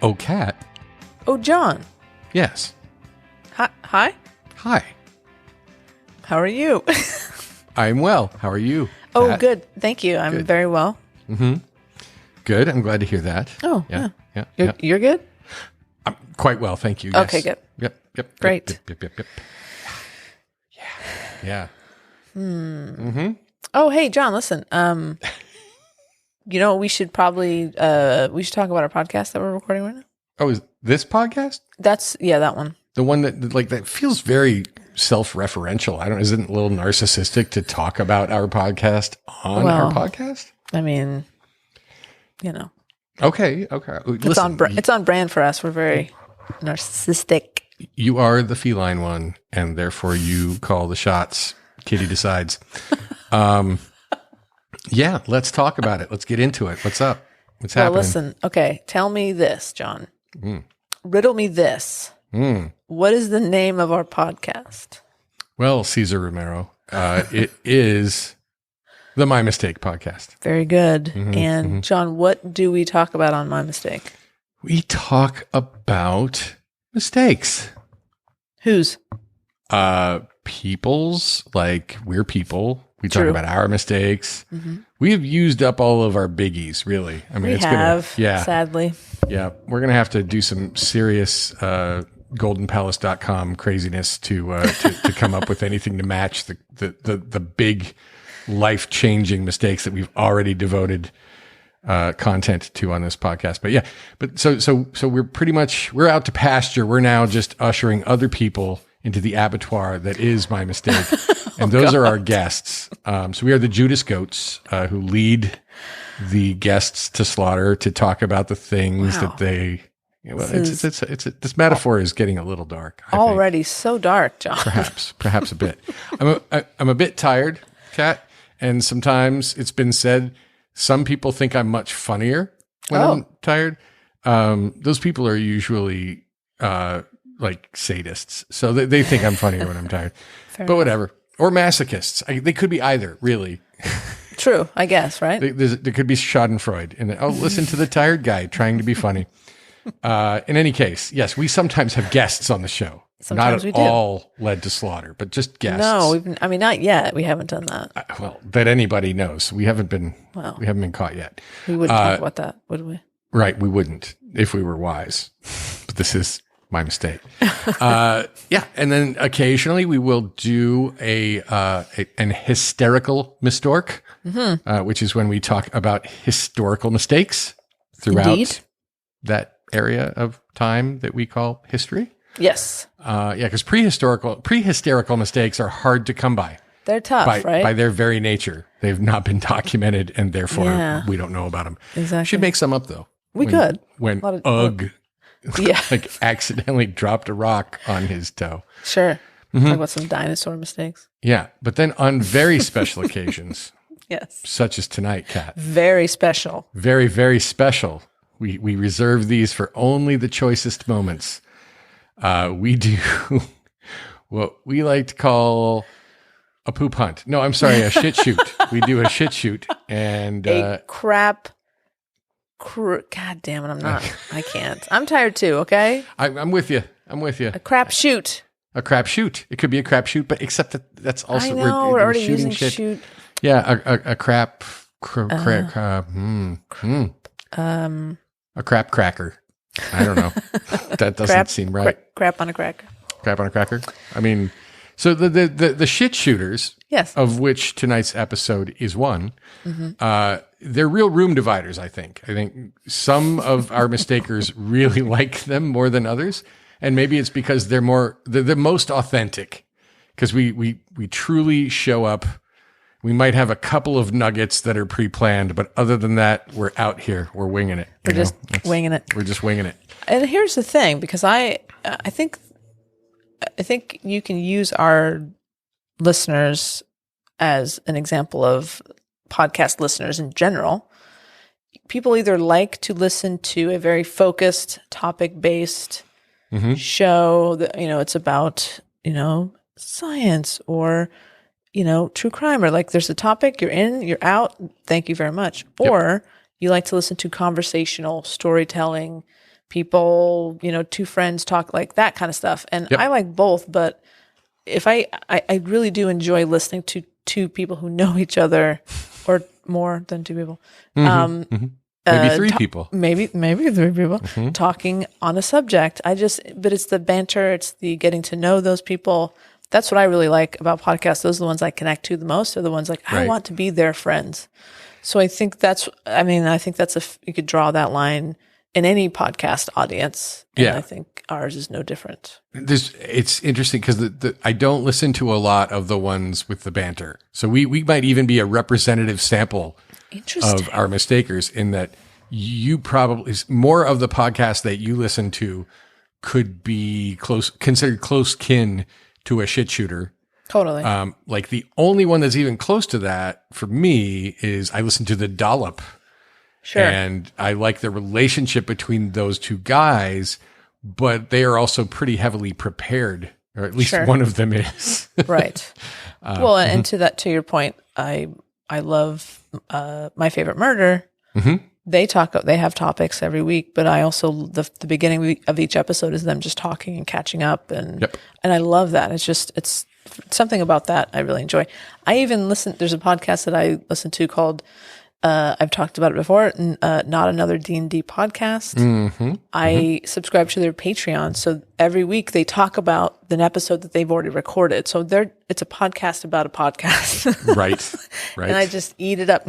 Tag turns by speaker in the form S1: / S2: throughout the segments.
S1: Oh, Kat.
S2: Oh, John.
S1: Yes.
S2: Hi.
S1: Hi.
S2: How are you?
S1: I'm well. How are you?
S2: Oh,
S1: Kat?
S2: good. Thank you. I'm very well.
S1: Good. I'm glad to hear that.
S2: Oh,
S1: Yeah.
S2: You're good?
S1: I'm quite well. Thank you.
S2: Okay,
S1: Yes.
S2: good.
S1: Yep.
S2: Great.
S1: Yep. Yeah.
S2: Oh, hey, John, listen. We should probably we should talk about our podcast that we're recording right now.
S1: Oh, is this podcast?
S2: That one.
S1: The one that feels very self-referential. Isn't it a little narcissistic to talk about our podcast on our podcast?
S2: I mean,
S1: Okay.
S2: It's on brand for us. We're very narcissistic.
S1: You are the feline one, and therefore you call the shots. Kitty decides. Yeah, let's talk about it. Let's get into it. What's up? What's happening?
S2: Well, listen. Okay, tell me this, John. Riddle me this. What is the name of our podcast?
S1: Well, Cesar Romero, it is the My Mistake podcast.
S2: Very good. And John, what do we talk about on My Mistake?
S1: We talk about mistakes.
S2: Whose?
S1: People's, like we're people. We talk
S2: True.
S1: about our mistakes. We have used up all of our biggies, really. I mean,
S2: sadly.
S1: Yeah. We're going to have to do some serious goldenpalace.com craziness to come up with anything to match the big life-changing mistakes that we've already devoted content to on this podcast. But so we're out to pasture. We're now just ushering other people into the abattoir that is My Mistake. And those are our guests. So we are the Judas Goats who lead the guests to slaughter to talk about the things that they. This metaphor is getting a little dark. I
S2: Already
S1: think.
S2: So dark, John.
S1: Perhaps a bit. I'm a bit tired, Kat, and sometimes it's been said some people think I'm much funnier when I'm tired. Those people are usually like sadists, so they think I'm funnier when I'm tired. But whatever. Or masochists. They could be either, really.
S2: True, I guess, right?
S1: There could be Schadenfreude. And listen to the tired guy trying to be funny. In any case, yes, we sometimes have guests on the show.
S2: Sometimes
S1: not
S2: we do.
S1: All led to slaughter, but just guests.
S2: No, not yet. We haven't done that.
S1: Well, that anybody knows. We haven't been caught yet.
S2: We wouldn't talk about that, would we?
S1: Right, we wouldn't if we were wise. But this is My Mistake. And then occasionally we will do an hysterical mistork, which is when we talk about historical mistakes throughout that area of time that we call history.
S2: Yes.
S1: Because prehysterical mistakes are hard to come by.
S2: They're tough, right?
S1: By their very nature. They've not been documented, and therefore we don't know about them.
S2: Exactly.
S1: Should make some up, though.
S2: We could.
S1: When accidentally dropped a rock on his toe.
S2: Sure. Talk about some dinosaur mistakes.
S1: Yeah. But then on very special occasions,
S2: yes,
S1: such as tonight, Kat.
S2: Very special.
S1: Very, very special. We reserve these for only the choicest moments. We do what we like to call a poop hunt. No, I'm sorry, a shit shoot. We do a shit shoot and
S2: God damn it, I can't. I'm tired too, okay?
S1: I'm with you.
S2: A crap shoot.
S1: A crap shoot. It could be a crap shoot, but except that's also
S2: I know, we're already
S1: shooting
S2: using
S1: shit.
S2: shoot.
S1: Yeah, a crap a crap cracker. I don't know. That doesn't seem right.
S2: Crap on a cracker.
S1: Crap on a cracker. I mean, so the shit shooters,
S2: yes,
S1: of which tonight's episode is one, they're real room dividers, I think. I think some of our mistakers really like them more than others. And maybe it's because they're the most authentic. Because we truly show up. We might have a couple of nuggets that are pre-planned, but other than that, we're out here. We're winging it.
S2: We're just winging it.
S1: We're just winging it.
S2: And here's the thing, because I think you can use our listeners as an example of podcast listeners in general. People either like to listen to a very focused, topic-based show that, it's about, science or, true crime, or like there's a topic, you're in, you're out, thank you very much. Or you like to listen to conversational storytelling, people, two friends talk, like that kind of stuff. And I like both, but if I really do enjoy listening to two people who know each other, or more than two people.
S1: Maybe three people.
S2: Maybe three people talking on a subject. But it's the banter, it's the getting to know those people. That's what I really like about podcasts. Those are the ones I connect to the most, are the ones like, I want to be their friends. So I think you could draw that line in any podcast audience. And I think ours is no different.
S1: It's interesting because I don't listen to a lot of the ones with the banter. So we might even be a representative sample of our mistakers, in that you probably, more of the podcasts that you listen to could be considered close kin to a Shitshooter.
S2: Totally.
S1: Like the only one that's even close to that for me is I listen to the Dollop.
S2: Sure.
S1: And I like the relationship between those two guys, but they are also pretty heavily prepared, or at least one of them is.
S2: Right. And to your point, I love My Favorite Murder. They have topics every week, but I also, the beginning of each episode is them just talking and catching up, and I love that. It's something about that I really enjoy. I even there's a podcast that I listen to called, I've talked about it before, Not Another D&D Podcast. I subscribe to their Patreon, so every week they talk about an episode that they've already recorded. So it's a podcast about a podcast.
S1: Right.
S2: And I just eat it up.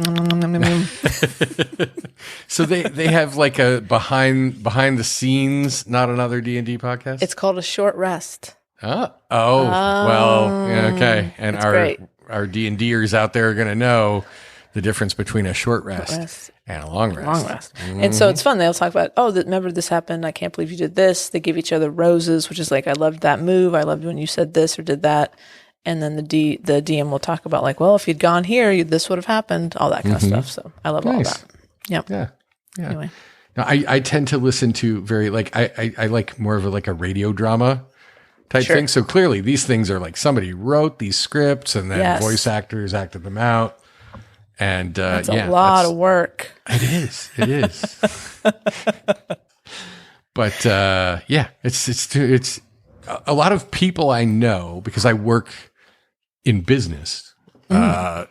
S1: So they have like a behind the scenes Not Another D&D Podcast?
S2: It's called A Short Rest.
S1: Well, okay. And our D&Ders out there are going to know the difference between a short rest and a long rest.
S2: And so it's fun. They'll talk about, remember this happened. I can't believe you did this. They give each other roses, which is like, I loved that move. I loved when you said this or did that. And then the DM will talk about like, well, if you'd gone here, this would have happened, all that kind of stuff. So I love all that. Yep.
S1: Yeah.
S2: Anyway.
S1: Now, I tend to listen to very, like, I like more of a radio drama type thing. So clearly these things are like somebody wrote these scripts and then voice actors acted them out. And
S2: that's a lot of work.
S1: It is. But it's a lot of people I know, because I work in business. I'm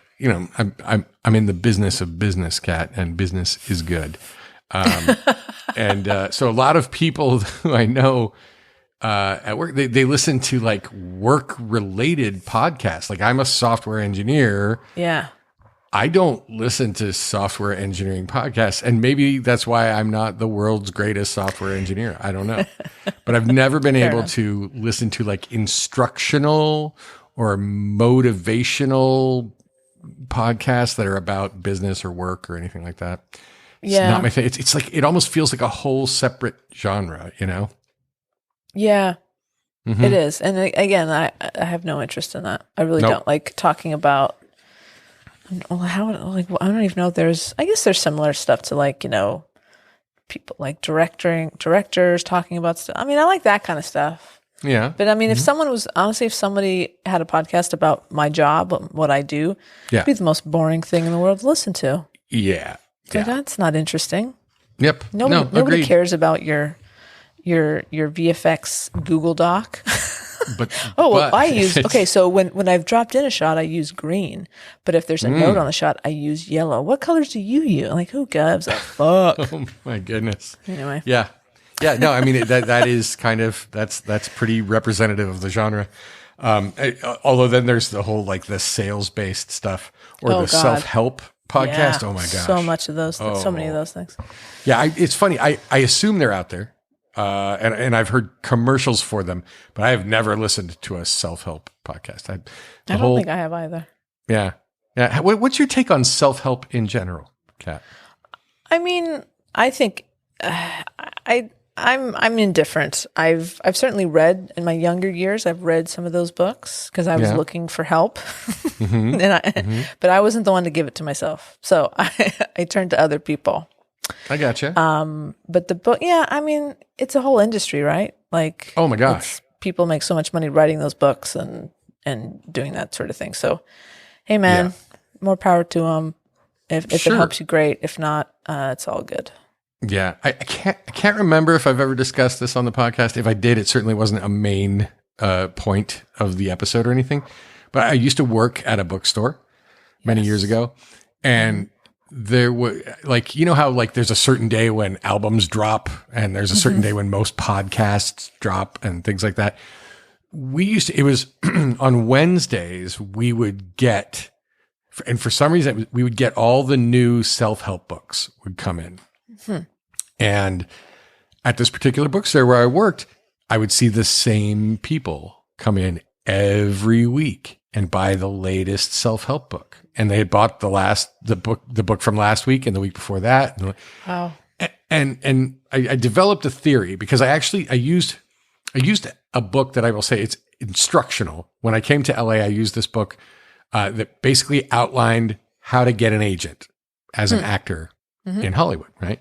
S1: in the business of business, Kat, and business is good. And so a lot of people who I know at work, they listen to like work related podcasts. Like, I'm a software engineer.
S2: Yeah.
S1: I don't listen to software engineering podcasts, and maybe that's why I'm not the world's greatest software engineer. I don't know. But I've never been able to listen to like instructional or motivational podcasts that are about business or work or anything like that. It's not my thing. It's like, it almost feels like a whole separate genre,
S2: Yeah. It is. And again, I have no interest in that. I really don't like talking about, I don't even know if I guess there's similar stuff to like, people like directors talking about stuff. I mean, I like that kind of stuff.
S1: Yeah.
S2: But I mean, if somebody had a podcast about my job, what I do, it'd be the most boring thing in the world to listen to.
S1: Yeah.
S2: So that's not interesting.
S1: Yep.
S2: Nobody cares about your VFX Google Doc. I use, so when I've dropped in a shot, I use green. But if there's a note on the shot, I use yellow. What colors do you use? Like, who gives a fuck?
S1: Oh my goodness.
S2: Anyway.
S1: Yeah. No, I mean, that is kind of, that's pretty representative of the genre. Although then there's the whole, like, the sales-based stuff or the self-help podcast.
S2: Yeah,
S1: oh my gosh.
S2: So much of those, so many of those things.
S1: Yeah. It's funny. I assume they're out there. And I've heard commercials for them, but I have never listened to a self-help podcast. I
S2: don't think I have either.
S1: Yeah. What's your take on self-help in general, Kat?
S2: I mean, I think I'm indifferent. I've certainly read in my younger years. I've read some of those books because I was looking for help, but I wasn't the one to give it to myself. So I turned to other people.
S1: I gotcha.
S2: But the book, I mean, it's a whole industry, right? Like,
S1: oh my gosh,
S2: people make so much money writing those books and doing that sort of thing. So, hey man, more power to them. If it helps you, great. If not, it's all good.
S1: Yeah, I can't remember if I've ever discussed this on the podcast. If I did, it certainly wasn't a main point of the episode or anything. But I used to work at a bookstore many years ago, and there were like, you know how like there's a certain day when albums drop, and there's a certain day when most podcasts drop, and things like that. It was on Wednesdays we would get, and for some reason we would get all the new self-help books would come in. And at this particular bookstore where I worked, I would see the same people come in every week and buy the latest self-help book. And they had bought the book from last week and the week before that.
S2: Wow.
S1: And I developed a theory because I used a book that I will say it's instructional. When I came to LA, I used this book that basically outlined how to get an agent as an actor in Hollywood, right?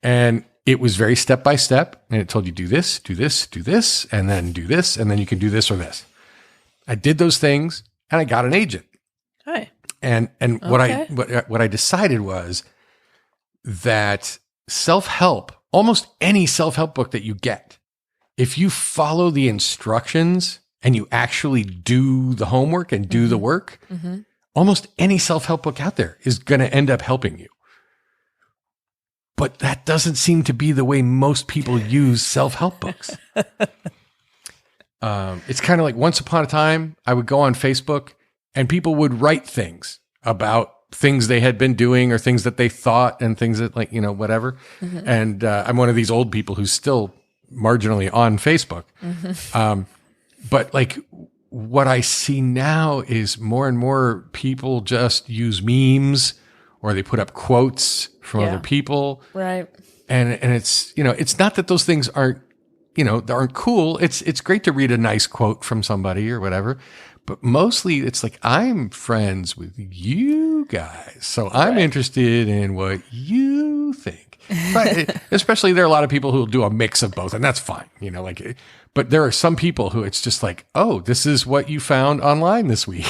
S1: And it was very step by step, and it told you do this, do this, do this, and then do this, and then you can do this or this. I did those things, and I got an agent.
S2: Hi.
S1: And what I decided was that self-help, almost any self-help book that you get, if you follow the instructions and you actually do the homework and do the work, almost any self-help book out there is going to end up helping you. But that doesn't seem to be the way most people use self-help books. It's kind of like once upon a time, I would go on Facebook and people would write things about things they had been doing or things that they thought and things that like, whatever. And I'm one of these old people who's still marginally on Facebook. But like what I see now is more and more people just use memes or they put up quotes from other people.
S2: Right.
S1: And it's, it's not that those things aren't, they aren't cool. It's great to read a nice quote from somebody or whatever, but mostly it's like, I'm friends with you guys. So I'm interested in what you think. But especially there are a lot of people who will do a mix of both, and that's fine, but there are some people who it's just like, oh, this is what you found online this week.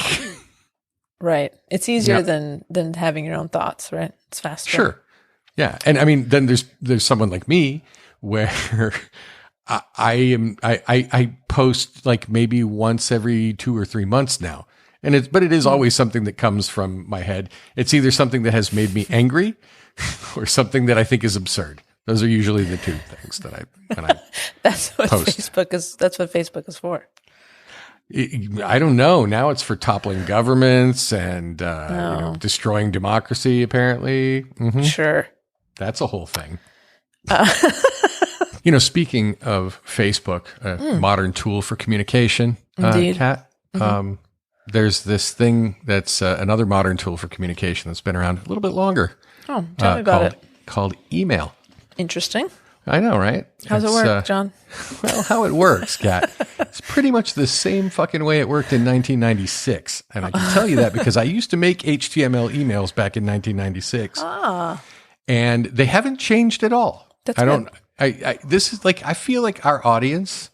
S2: Right. It's easier than having your own thoughts, right? It's faster.
S1: Sure. Yeah. And I mean, then there's someone like me where I post like maybe once every 2 or 3 months now. But it is always something that comes from my head. It's either something that has made me angry or something that I think is absurd. Those are usually the two things that I
S2: That's what
S1: post.
S2: That's what Facebook is for.
S1: I don't know. Now it's for toppling governments and destroying democracy, apparently.
S2: Sure.
S1: That's a whole thing. Speaking of Facebook, a modern tool for communication, Kat, there's this thing that's another modern tool for communication that's been around a little bit longer.
S2: Oh, tell me about it.
S1: Called email.
S2: Interesting.
S1: I know, right?
S2: How's it work, John?
S1: Well, how it works, Kat. It's pretty much the same fucking way it worked in 1996. And I can tell you that because I used to make HTML emails back in 1996. And they haven't changed at all.
S2: That's good.
S1: This is like, I feel like our audience,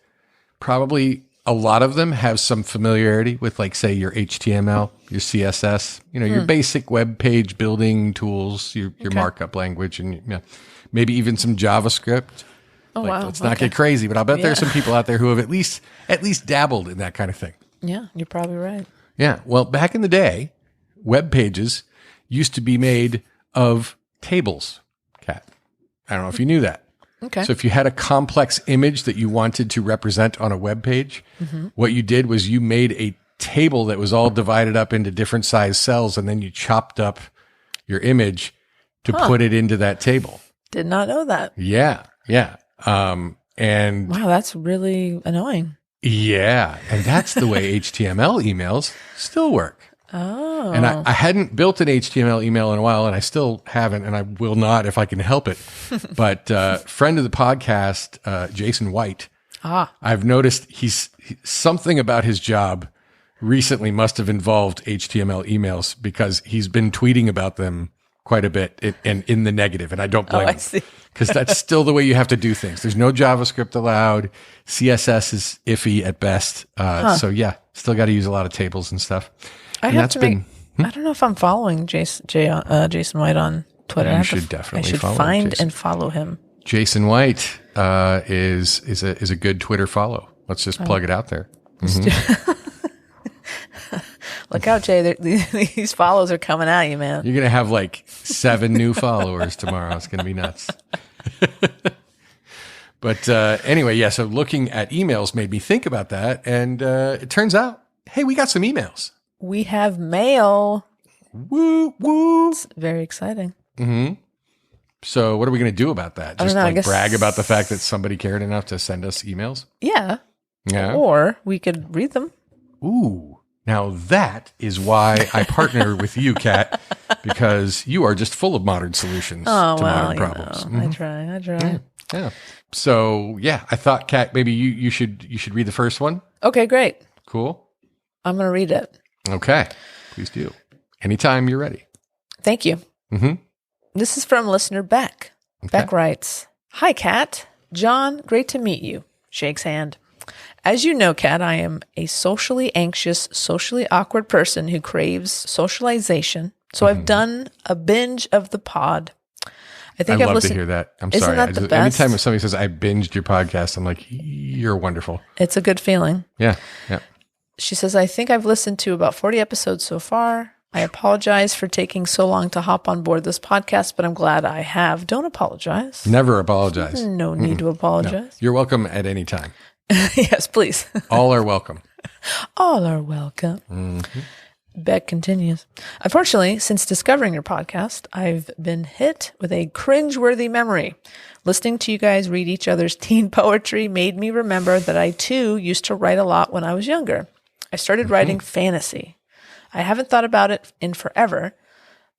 S1: probably a lot of them have some familiarity with like, say, your HTML, your CSS, your basic web page building tools, your markup language, and maybe even some JavaScript.
S2: Oh, wow.
S1: Let's not get crazy, but I'll bet there are some people out there who have at least dabbled in that kind of thing.
S2: Yeah, you're probably right.
S1: Yeah. Well, back in the day, web pages used to be made of tables, Kat. I don't know if you knew that.
S2: Okay.
S1: So if you had a complex image that you wanted to represent on a web page, what you did was you made a table that was all divided up into different size cells, and then you chopped up your image to put it into that table.
S2: Did not know that.
S1: Yeah. Yeah. And
S2: wow, that's really annoying.
S1: Yeah. And that's the way HTML emails still work.
S2: Oh.
S1: And I hadn't built an HTML email in a while, and I still haven't, and I will not if I can help it. But friend of the podcast, Jason White, I've noticed something about his job recently must have involved HTML emails because he's been tweeting about them quite a bit and in the negative, and I don't blame him. Because that's still the way you have to do things. There's no JavaScript allowed. CSS is iffy at best. So yeah, still got to use a lot of tables and stuff.
S2: I don't know if I'm following Jason White on Twitter.
S1: You should definitely
S2: I should
S1: follow
S2: find
S1: Jason.
S2: and follow him.
S1: Jason White is a good Twitter follow. Let's just plug it out there.
S2: Look out, Jay. These follows are coming at you, man.
S1: You're going to have like 7 new followers tomorrow. It's going to be nuts. But anyway, yeah, so looking at emails made me think about that. And it turns out, hey, we got some emails.
S2: We have mail.
S1: Woo, woo.
S2: It's very exciting.
S1: Mm-hmm. So what are we going to do about that? Just like brag about the fact that somebody cared enough to send us emails?
S2: Yeah.
S1: Yeah.
S2: Or we could read them.
S1: Ooh. Now that is why I partner with you, Kat, because you are just full of modern solutions to modern problems.
S2: I try.
S1: Yeah. So yeah, I thought, Kat, maybe you should read the first one.
S2: Okay, great.
S1: Cool.
S2: I'm going to read it.
S1: Okay. Please do. Anytime you're ready.
S2: Thank you.
S1: Mm-hmm.
S2: This is from listener Beck. Okay. Beck writes, "Hi, Kat. John, great to meet you." Shakes hand. "As you know, Kat, I am a socially anxious, socially awkward person who craves socialization. So I've done a binge of the pod. I love to hear that.
S1: I'm
S2: Isn't
S1: sorry.
S2: that the best?
S1: Anytime somebody says, I binged your podcast, I'm like, you're wonderful.
S2: It's a good feeling.
S1: Yeah. Yeah.
S2: She says, "I think I've listened to about 40 episodes so far. I apologize for taking so long to hop on board this podcast, but I'm glad I have." Don't apologize.
S1: Never apologize.
S2: No need to apologize.
S1: No. You're welcome at any time.
S2: Yes, please.
S1: All are welcome.
S2: All are welcome. Mm-hmm. Beck continues, "Unfortunately, since discovering your podcast, I've been hit with a cringeworthy memory. Listening to you guys read each other's teen poetry made me remember that I, too, used to write a lot when I was younger. I started writing fantasy. I haven't thought about it in forever,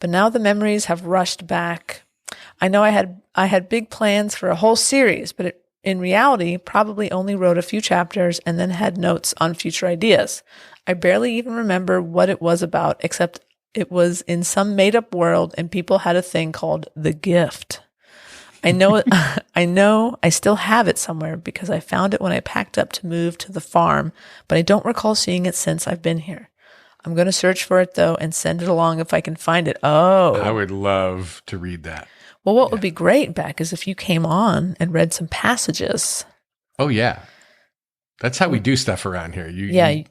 S2: but now the memories have rushed back. I know I had big plans for a whole series, but in reality, probably only wrote a few chapters and then had notes on future ideas. I barely even remember what it was about, except it was in some made-up world and people had a thing called The Gift. I know I still have it somewhere because I found it when I packed up to move to the farm, but I don't recall seeing it since I've been here. I'm going to search for it, though, and send it along if I can find it." Oh.
S1: I would love to read that.
S2: Well, what would be great, Beck, is if you came on and read some passages.
S1: Oh, yeah. That's how we do stuff around here. Yeah.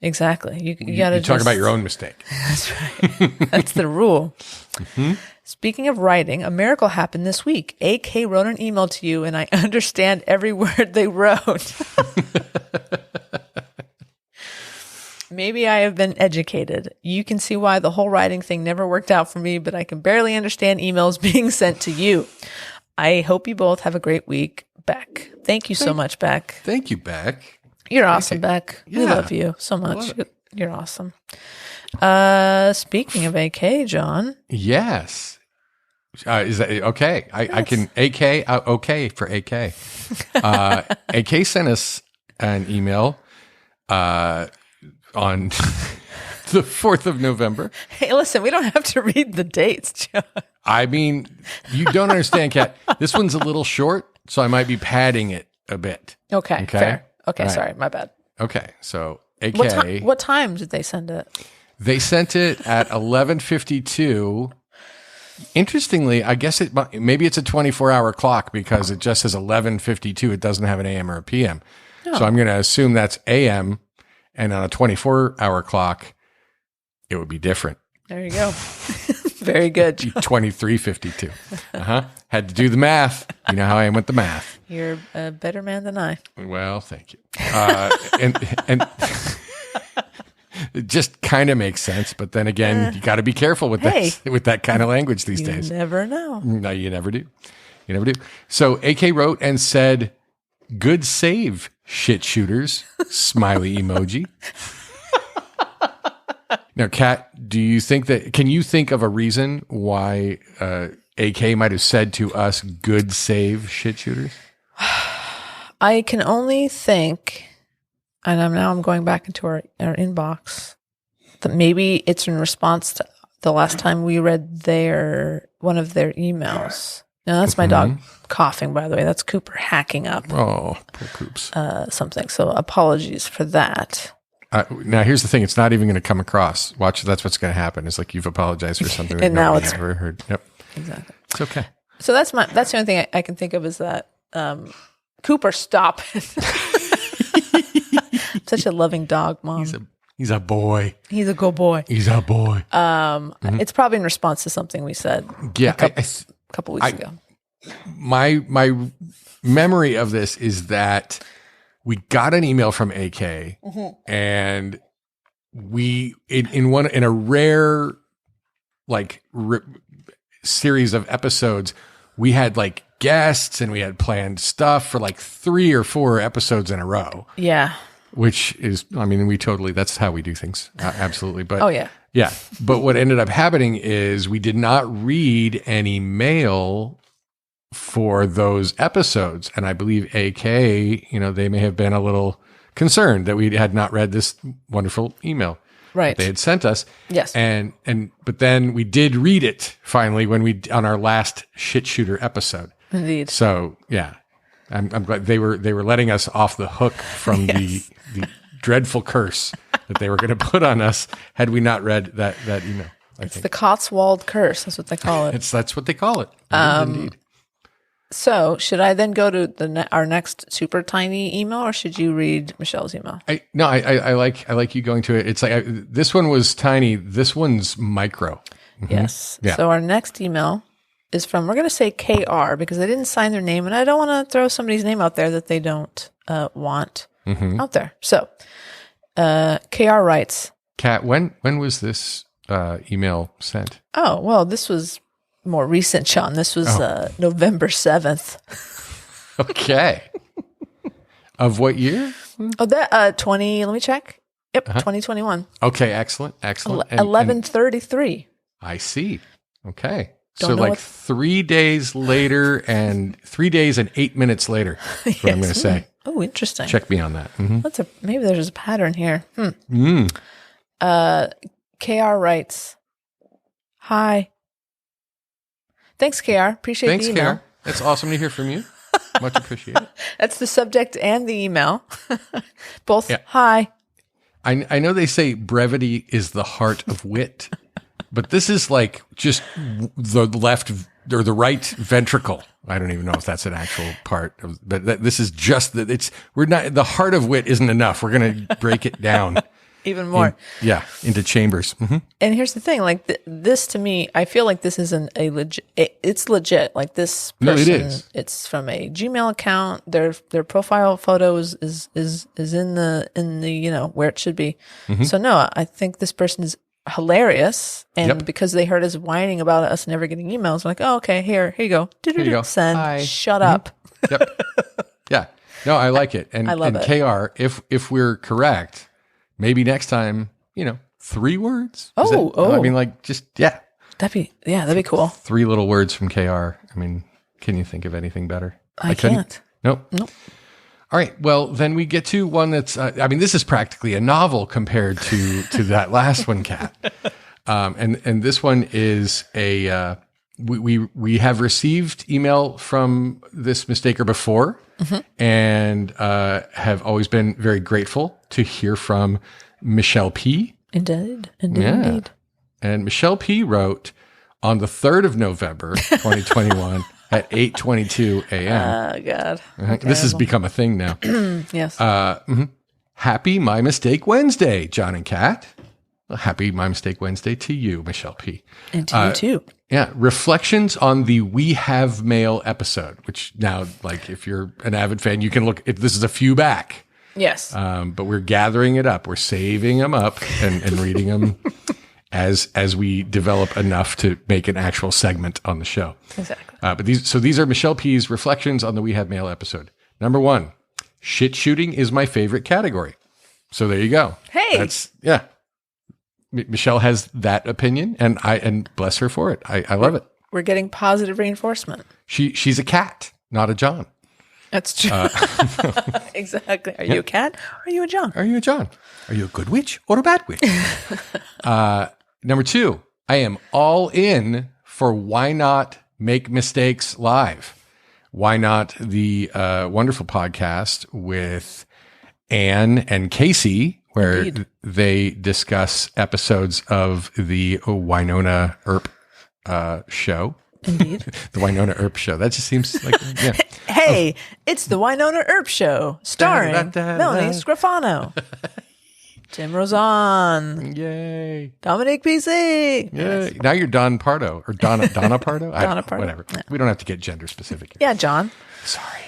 S2: Exactly. You got to
S1: talk about your own mistake.
S2: That's right. That's the rule. Mm-hmm. Speaking of writing, a miracle happened this week. AK wrote an email to you, and I understand every word they wrote. Maybe I have been educated. You can see why the whole writing thing never worked out for me, but I can barely understand emails being sent to you. I hope you both have a great week, Beck. Thank you so much, Beck.
S1: Thank you, Beck.
S2: You're awesome, Beck.
S1: Yeah.
S2: We love you so much. You're awesome. Speaking of AK, John.
S1: Yes. Is that okay? I can AK. Okay for AK. AK sent us an email on the 4th of November.
S2: Hey, listen, we don't have to read the dates, John.
S1: I mean, you don't understand, Kat. This one's a little short, so I might be padding it a bit.
S2: Okay, fair. Okay, right. Sorry, my bad.
S1: Okay, so AK.
S2: What time did they send it?
S1: They sent it at 11:52. Interestingly, I guess maybe it's a 24-hour clock because it just says 11:52. It doesn't have an AM or a PM. Oh. So I'm going to assume that's AM, and on a 24-hour clock, it would be different.
S2: There you go. Very good.
S1: 23:52. Had to do the math. You know how I am with the math.
S2: You're a better man than I.
S1: Well, thank you. And it just kind of makes sense, but then again, you got to be careful with that kind of language these days.
S2: You never know.
S1: No, you never do. You never do. So AK wrote and said, "Good save, shit shooters." Smiley emoji. Now, Kat, can you think of a reason why AK might have said to us, "Good save, shit shooters"?
S2: I can only think, and I'm going back into our inbox, that maybe it's in response to the last time we read one of their emails. Now, that's my dog coughing, by the way. That's Cooper hacking up.
S1: Oh, poor Coops.
S2: Something. So apologies for that.
S1: Now, here's the thing. It's not even going to come across. Watch, that's what's going to happen. It's like you've apologized for something that
S2: and now it's
S1: never heard. Yep.
S2: Exactly.
S1: It's okay.
S2: So that's the only thing I can think of is that Cooper, stop. Such a loving dog, Mom.
S1: He's a boy.
S2: He's a good boy.
S1: He's a boy.
S2: It's probably in response to something we said
S1: Yeah,
S2: a couple weeks ago.
S1: My memory of this is that we got an email from AK, and we in a rare series of episodes, we had like guests and we had planned stuff for like 3 or 4 episodes in a row.
S2: Yeah.
S1: Which is, I mean, that's how we do things. Absolutely. But
S2: oh, yeah.
S1: Yeah. But what ended up happening is we did not read any mail for those episodes. And I believe AK, they may have been a little concerned that we had not read this wonderful email
S2: right.
S1: they had sent us.
S2: Yes.
S1: But then we did read it finally on our last Shitshooter episode.
S2: Indeed.
S1: So yeah. I'm glad they were letting us off the hook from the dreadful curse that they were going to put on us had we not read that email.
S2: It's the Cotswold curse. That's what they call it.
S1: That's what they call it. Indeed.
S2: So should I then go to our next super tiny email, or should you read Michelle's email?
S1: I like you going to it. It's like this one was tiny. This one's micro. Mm-hmm.
S2: Yes.
S1: Yeah.
S2: So our next email is from, we're going to say KR because they didn't sign their name, and I don't want to throw somebody's name out there that they don't want out there. So KR writes,
S1: Kat, when was this email sent?
S2: Oh, well, this was more recent, Sean. This was November 7th.
S1: Okay. Of what year?
S2: Oh, that 20, let me check. Yep, 2021.
S1: Okay, excellent.
S2: 11:33.
S1: I see. Okay.
S2: Don't
S1: So
S2: know
S1: like 3 days later and 3 days and 8 minutes later, is what I'm going to say.
S2: Oh, interesting.
S1: Check me on that. Mm-hmm.
S2: Maybe there's a pattern here. KR writes, hi. Thanks, KR. Appreciate the email.
S1: Thanks, KR. It's awesome to hear from you. Much appreciated.
S2: That's the subject and the email. Both hi.
S1: I know they say brevity is the heart of wit, but this is like just the left or the right ventricle. I don't even know if that's an actual part of, but this is just that the heart of wit isn't enough. We're going to break it down
S2: even more.
S1: Into chambers. Mm-hmm.
S2: And here's the thing, like this to me, I feel like this isn't a legit, it's legit. Like this person,
S1: no, it is.
S2: It's from a Gmail account. Their profile photo is in the, where it should be. Mm-hmm. So no, I think this person is hilarious. And because they heard us whining about us never getting emails, I'm like, oh, okay, here you go. Here you go. Send. Hi. Shut up.
S1: Yep. Yeah. No, I like it. And
S2: I love it.
S1: KR, if we're correct, maybe next time, 3 words.
S2: I
S1: mean, like that'd
S2: be cool.
S1: 3 little words from KR. I mean, can you think of anything better?
S2: I can't.
S1: Nope. All right. Well, then we get to one that's, this is practically a novel compared to that last one, Kat. And this one is we have received email from this mistaker before, and have always been very grateful to hear from Michelle P.
S2: Indeed.
S1: And Michelle P. wrote on the 3rd of November, 2021 at 8:22 a.m.
S2: Oh, God.
S1: This has become a thing now.
S2: Yes.
S1: Happy My Mistake Wednesday, John and Kat. Well, happy My Mistake Wednesday to you, Michelle P.
S2: And to you too.
S1: Yeah. Reflections on the We Have Mail episode, which now, like, if you're an avid fan, you can look, if this is a few back.
S2: Yes.
S1: But we're gathering it up. We're saving them up and reading them as we develop enough to make an actual segment on the show.
S2: Exactly.
S1: But these are Michelle P's reflections on the We Have Mail episode. Number 1, shit shooting is my favorite category. So there you go.
S2: Hey.
S1: Michelle has that opinion, and bless her for it. I love it.
S2: We're getting positive reinforcement.
S1: She's a cat, not a John.
S2: That's true. Exactly. Are you a cat? Or are you a John?
S1: Are you a John? Are you a good witch or a bad witch? Number 2, I am all in for Why Not Make Mistakes Live. Why Not, the wonderful podcast with Anne and Casey, where
S2: Indeed.
S1: they discuss episodes of the Winona Earp show.
S2: Indeed.
S1: The Winona Earp Show. That just seems like, yeah.
S2: Hey, it's the Winona Earp Show, starring
S1: Da-da-da-da-da.
S2: Melanie Scrofano, Tim Rozon,
S1: Yay.
S2: Dominic PC.
S1: Yeah. Now you're Don Pardo or Donna Pardo?
S2: Donna Pardo.
S1: Whatever. Yeah. We don't have to get gender specific here.
S2: Yeah, John.
S1: Sorry.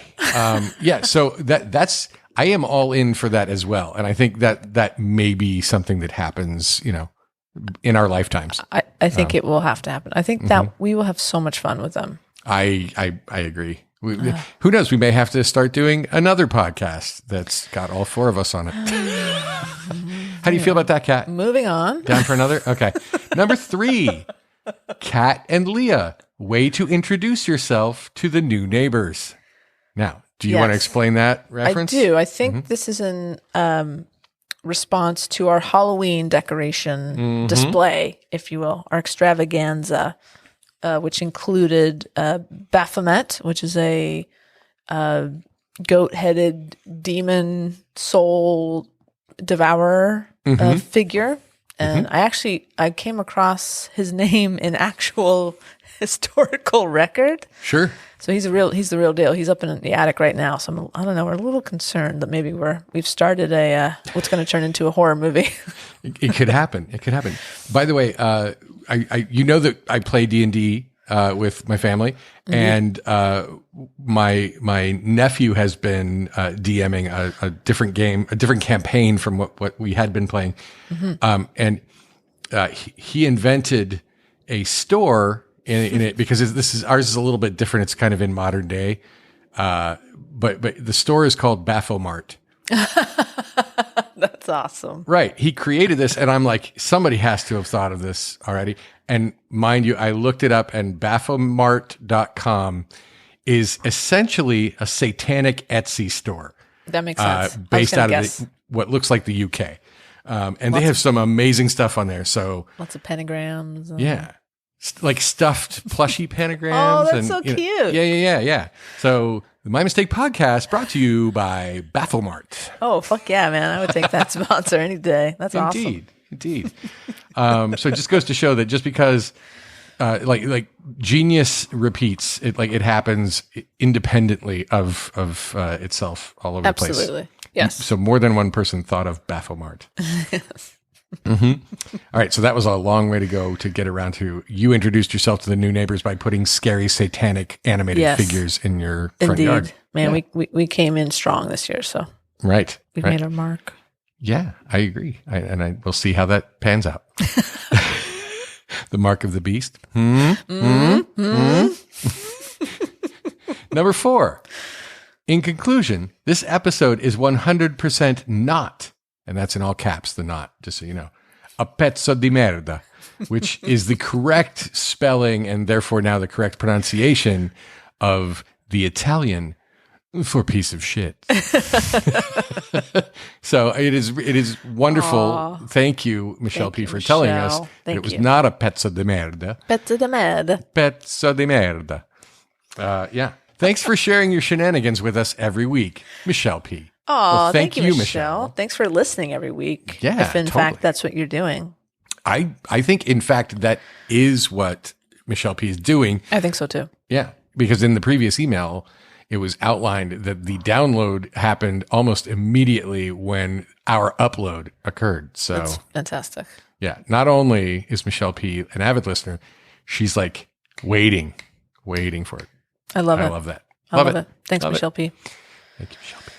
S1: Yeah. So that's, I am all in for that as well. And I think that may be something that happens, in our lifetimes.
S2: I think it will have to happen. I think that we will have so much fun with them.
S1: I agree. Who knows? We may have to start doing another podcast that's got all four of us on it. How do you feel about that, Kat?
S2: Moving on.
S1: Down for another? Okay. Number 3, Kat and Leah, way to introduce yourself to the new neighbors. Now, do you want to explain that reference?
S2: I do. I think this is in response to our Halloween decoration display, if you will, our extravaganza, which included Baphomet, which is a goat-headed demon soul devourer figure. And I came across his name in actual historical record.
S1: Sure.
S2: So he's the real deal. He's up in the attic right now. So I don't know. We're a little concerned that maybe we've started what's going to turn into a horror movie.
S1: It could happen. It could happen. By the way, I that I play D&D with my family, and my nephew has been DMing a different game, a different campaign from what we had been playing, and he invented a store in it because ours is a little bit different. It's kind of in modern day, but the store is called Baphomet.
S2: That's awesome.
S1: Right. He created this, and I'm like, somebody has to have thought of this already. And mind you, I looked it up, and Baphomet.com is essentially a satanic Etsy store.
S2: That makes sense.
S1: Based out of what looks like the UK. And they have some amazing stuff on there. So
S2: lots of pentagrams.
S1: Yeah. Like stuffed plushy pentagrams.
S2: Oh, that's so cute.
S1: Yeah. So the My Mistake podcast brought to you by Baphomet.
S2: Oh, fuck yeah, man. I would take that sponsor any day. That's awesome.
S1: Indeed. So it just goes to show that just because like genius repeats, it happens independently of itself all over the place.
S2: Absolutely. Yes.
S1: So more than one person thought of Baphomet. Yes. All right. So that was a long way to go to get around to you introduced yourself to the new neighbors by putting scary satanic animated figures in your front yard.
S2: Man, we came in strong this year. So
S1: right.
S2: We've made our mark. Yeah,
S1: I agree. We'll see how that pans out. The mark of the beast. Number 4. In conclusion, this episode is 100% not, and that's in all caps, the not, just so you know, a pezzo di merda, which is the correct spelling and therefore now the correct pronunciation of the Italian for piece of shit. So it is wonderful. Aww. Thank you, Michelle P, for telling us that it was not a pezzo di merda.
S2: Pezzo di merda.
S1: Pezzo di merda. Yeah. Thanks for sharing your shenanigans with us every week, Michelle P.
S2: Oh, well, thank you, Michelle. Thanks for listening every week.
S1: Yeah,
S2: if in fact that's what you're doing.
S1: I think in fact that is what Michelle P is doing.
S2: I think so too.
S1: Yeah, because in the previous email, it was outlined that the download happened almost immediately when our upload occurred. So
S2: that's fantastic.
S1: Yeah, not only is Michelle P an avid listener, she's like waiting for it.
S2: I love it.
S1: I love that.
S2: Love it. Thanks, Michelle P.
S1: Thank you, Michelle P.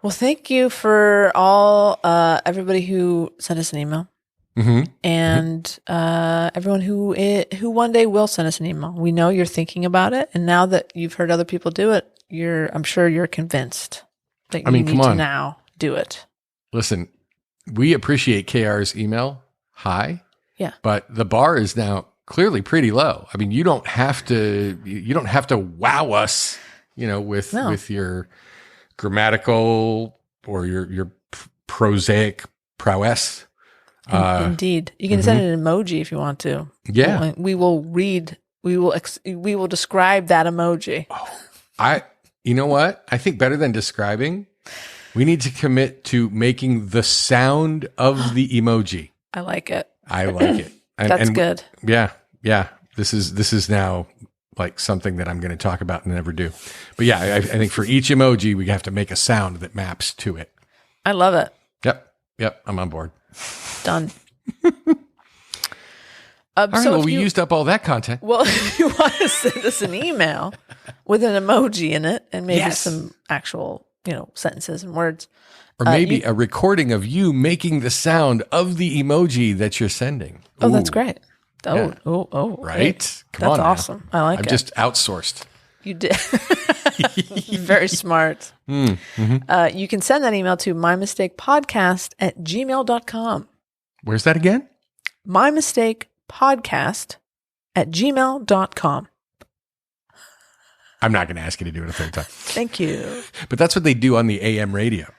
S2: Well, thank you for all everybody who sent us an email, and everyone who one day will send us an email. We know you're thinking about it, and now that you've heard other people do it, I'm sure you're convinced that you need to now do it.
S1: Listen, we appreciate KR's email. Hi.
S2: Yeah.
S1: But the bar is now clearly pretty low. I mean, you don't have to wow us, with your grammatical or your prosaic prowess.
S2: Indeed. You can send an emoji if you want to.
S1: Yeah.
S2: We will read, we will describe that emoji.
S1: Oh, you know what? I think better than describing, we need to commit to making the sound of the emoji.
S2: I like it.
S1: I like it.
S2: That's good.
S1: Yeah. This is now like something that I'm going to talk about and never do. But yeah, I think for each emoji, we have to make a sound that maps to it.
S2: I love it.
S1: Yep. I'm on board.
S2: Done.
S1: All right, well, we used up all that content.
S2: Well, if you want to send us an email with an emoji in it and maybe some actual, sentences and words.
S1: Or maybe a recording of you making the sound of the emoji that you're sending.
S2: Oh, that's great. Oh,
S1: yeah. Right?
S2: Great.
S1: Come on.
S2: That's awesome. I like it.
S1: I've just outsourced.
S2: You did. Very smart.
S1: Mm-hmm.
S2: You can send that email to mymistakepodcast@gmail.com.
S1: Where's that again?
S2: mymistakepodcast@gmail.com.
S1: I'm not going to ask you to do it a third time.
S2: Thank you.
S1: But that's what they do on the AM radio,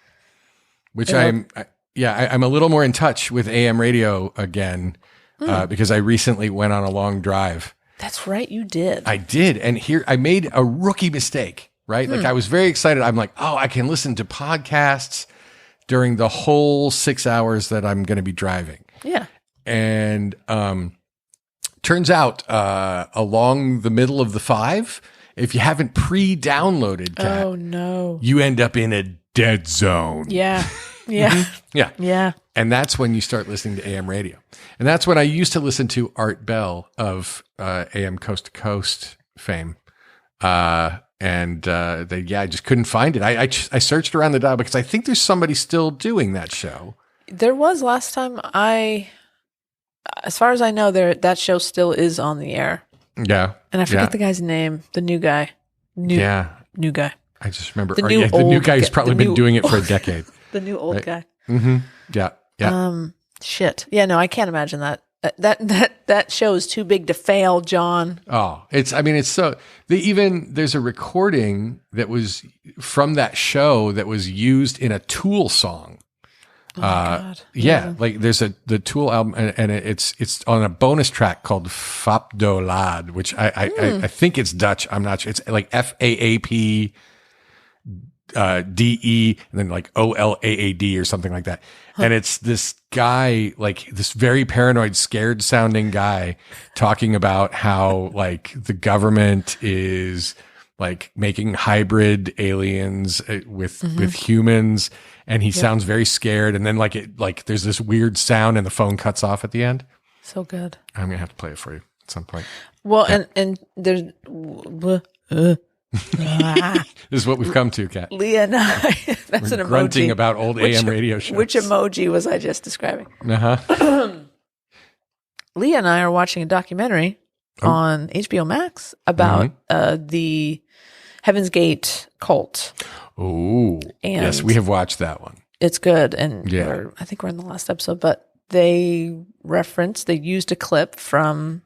S1: which I'm a little more in touch with AM radio again because I recently went on a long drive.
S2: That's right. You did.
S1: I did. And here I made a rookie mistake, right? Like I was very excited. I'm like, oh, I can listen to podcasts during the whole 6 hours that I'm going to be driving.
S2: Yeah.
S1: And turns out along the middle of the 5, if you haven't pre-downloaded, Kat,
S2: oh no,
S1: you end up in a dead zone.
S2: Yeah. Yeah.
S1: Yeah.
S2: Yeah.
S1: And that's when you start listening to AM radio. And that's when I used to listen to Art Bell of AM Coast to Coast fame. I just couldn't find it. I searched around the dial because I think there's somebody still doing that show.
S2: There was last time as far as I know, that show still is on the air.
S1: Yeah.
S2: And I forget the guy's name, the new guy. New guy.
S1: I just remember
S2: the new
S1: guy who's probably been doing it for a decade.
S2: The new old guy.
S1: Mm-hmm. Yeah. Yeah.
S2: Shit. Yeah, no, I can't imagine that. That show is too big to fail, John.
S1: Oh, there's a recording that was from that show that was used in a Tool song.
S2: Oh my God.
S1: Yeah. Like there's the Tool album and it's on a bonus track called Fapdolad, which I think it's Dutch. I'm not sure. It's like FAAP DE and then like OLAAD or something like that. And it's this guy, like this very paranoid, scared sounding guy talking about how like the government is like making hybrid aliens with humans. And he sounds very scared. And then there's this weird sound and the phone cuts off at the end.
S2: So good.
S1: I'm going to have to play it for you at some point.
S2: Well, and there's,
S1: this is what we've come to, Kat.
S2: Leah and I, that's an emoji.
S1: Grunting about old AM radio shows.
S2: Which emoji was I just describing?
S1: Uh-huh.
S2: Leah and I are watching a documentary on HBO Max about the Heaven's Gate cult.
S1: Oh, yes, we have watched that one.
S2: It's good. And I think we're in the last episode, but they used a clip from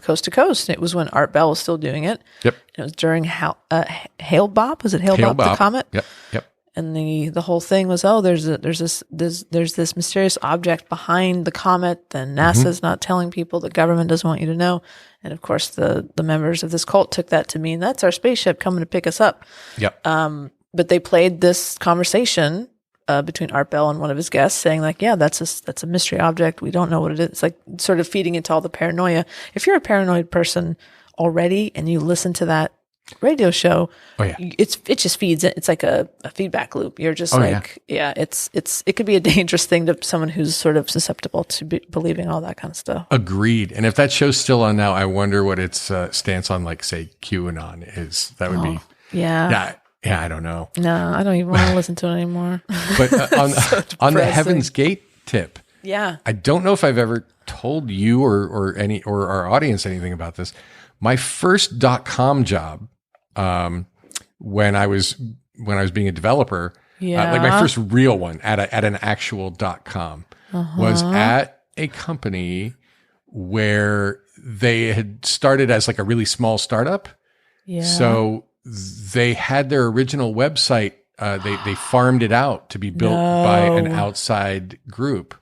S2: Coast to Coast. It was when Art Bell was still doing it.
S1: Yep.
S2: It was during Hale Bopp. Was it Hale Bopp the comet?
S1: Yep.
S2: And the whole thing was, there's this mysterious object behind the comet. Then NASA's not telling people. The government doesn't want you to know. And of course, the members of this cult took that to mean that's our spaceship coming to pick us up.
S1: Yep.
S2: But they played this conversation between Art Bell and one of his guests, saying like, "Yeah, that's a mystery object. We don't know what it is." It's like sort of feeding into all the paranoia. If you're a paranoid person already and you listen to that radio show, it just feeds it. It's like a feedback loop. You're just it could be a dangerous thing to someone who's sort of susceptible to believing all that kind of stuff.
S1: Agreed. And if that show's still on now, I wonder what its stance on like say QAnon is. That would be yeah, I don't know.
S2: No, I don't even want to listen to it anymore.
S1: But on the Heaven's Gate tip, I don't know if I've ever told you or our audience anything about this. My first .com job, when I was being a developer, like my first real one at an actual .com was at a company where they had started as like a really small startup. Yeah. So they had their original website. They farmed it out to be built by an outside group.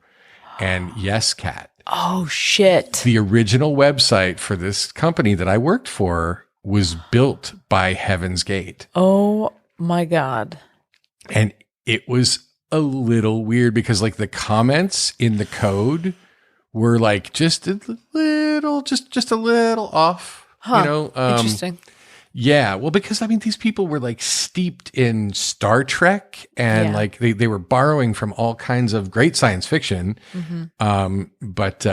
S1: And yes, Kat.
S2: Oh, shit.
S1: The original website for this company that I worked for was built by Heaven's Gate.
S2: Oh, my God.
S1: And it was a little weird because like the comments in the code were like just a little off.
S2: Huh.
S1: You know,
S2: Interesting.
S1: yeah. Well, because I mean, these people were like steeped in Star Trek and
S2: Yeah.
S1: like they were borrowing from all kinds of great science fiction. But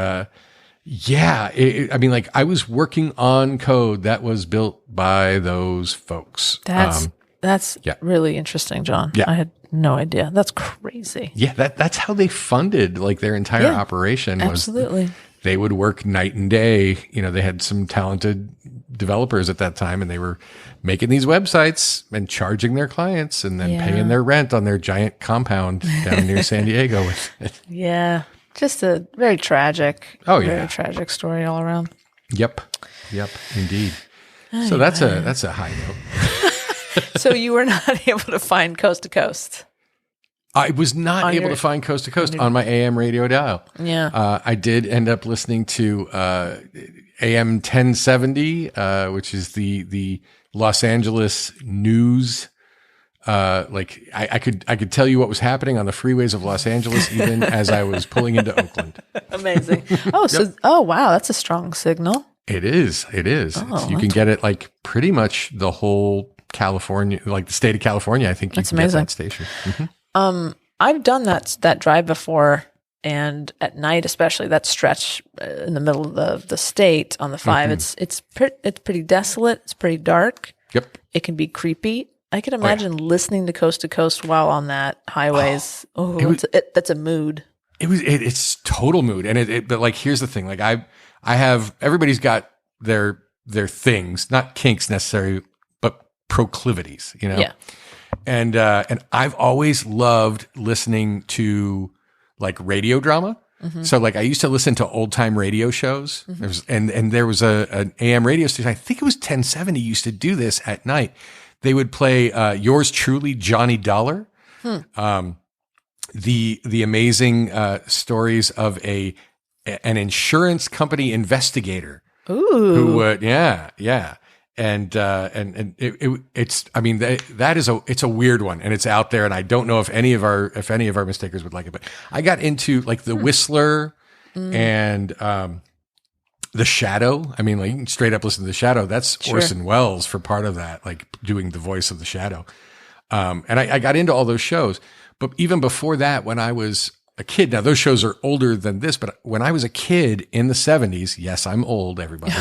S1: yeah, I mean, like I was working on code that was built by those folks.
S2: That's
S1: yeah.
S2: really interesting, John.
S1: Yeah.
S2: I had no idea. That's crazy.
S1: Yeah, that's how they funded like their entire
S2: Yeah,
S1: operation. Was
S2: absolutely.
S1: They would work night and day. You know, they had some talented developers at that time, and they were making these websites and charging their clients, and then paying their rent on their giant compound down near San Diego with it.
S2: Yeah, just a very tragic. Very tragic story all around.
S1: Yep, indeed. So that's a high note.
S2: So you were not able to find Coast to Coast.
S1: I was not able to find Coast to Coast on my AM radio dial.
S2: Yeah.
S1: I did end up listening to AM 1070, which is the Los Angeles news. Like I could tell you what was happening on the freeways of Los Angeles even as I was pulling into Oakland.
S2: Amazing. Oh, wow, that's a strong signal.
S1: It is.
S2: Oh,
S1: you can get it like pretty much the whole California, like the state of California. I think you can get that station. Mm-hmm.
S2: I've done that drive before, and at night, especially that stretch in the middle of the state on the 5, it's pretty desolate. It's pretty dark.
S1: Yep.
S2: It can be creepy. I can imagine listening to Coast while on that highways. That's a mood.
S1: It's total mood, and but like here's the thing: like I have everybody's got their things, not kinks necessarily, but proclivities. You know.
S2: Yeah.
S1: And I've always loved listening to like radio drama. Mm-hmm. So like I used to listen to old time radio shows. Mm-hmm. There was an AM radio station. I think it was 1070 used to do this at night. They would play yours truly, Johnny Dollar. The amazing stories of an insurance company investigator.
S2: Ooh.
S1: Who would And it's, I mean, it's a weird one, and it's out there, and I don't know if any of our mistakers would like it, but I got into like the Whistler and, the Shadow. I mean, like you can straight up listen to the Shadow. That's Orson Welles for part of that, like doing the voice of the Shadow. And I got into all those shows, but even before that, when I was a kid, now those shows are older than this, but when I was a kid in the 70s, yes, I'm old, everybody.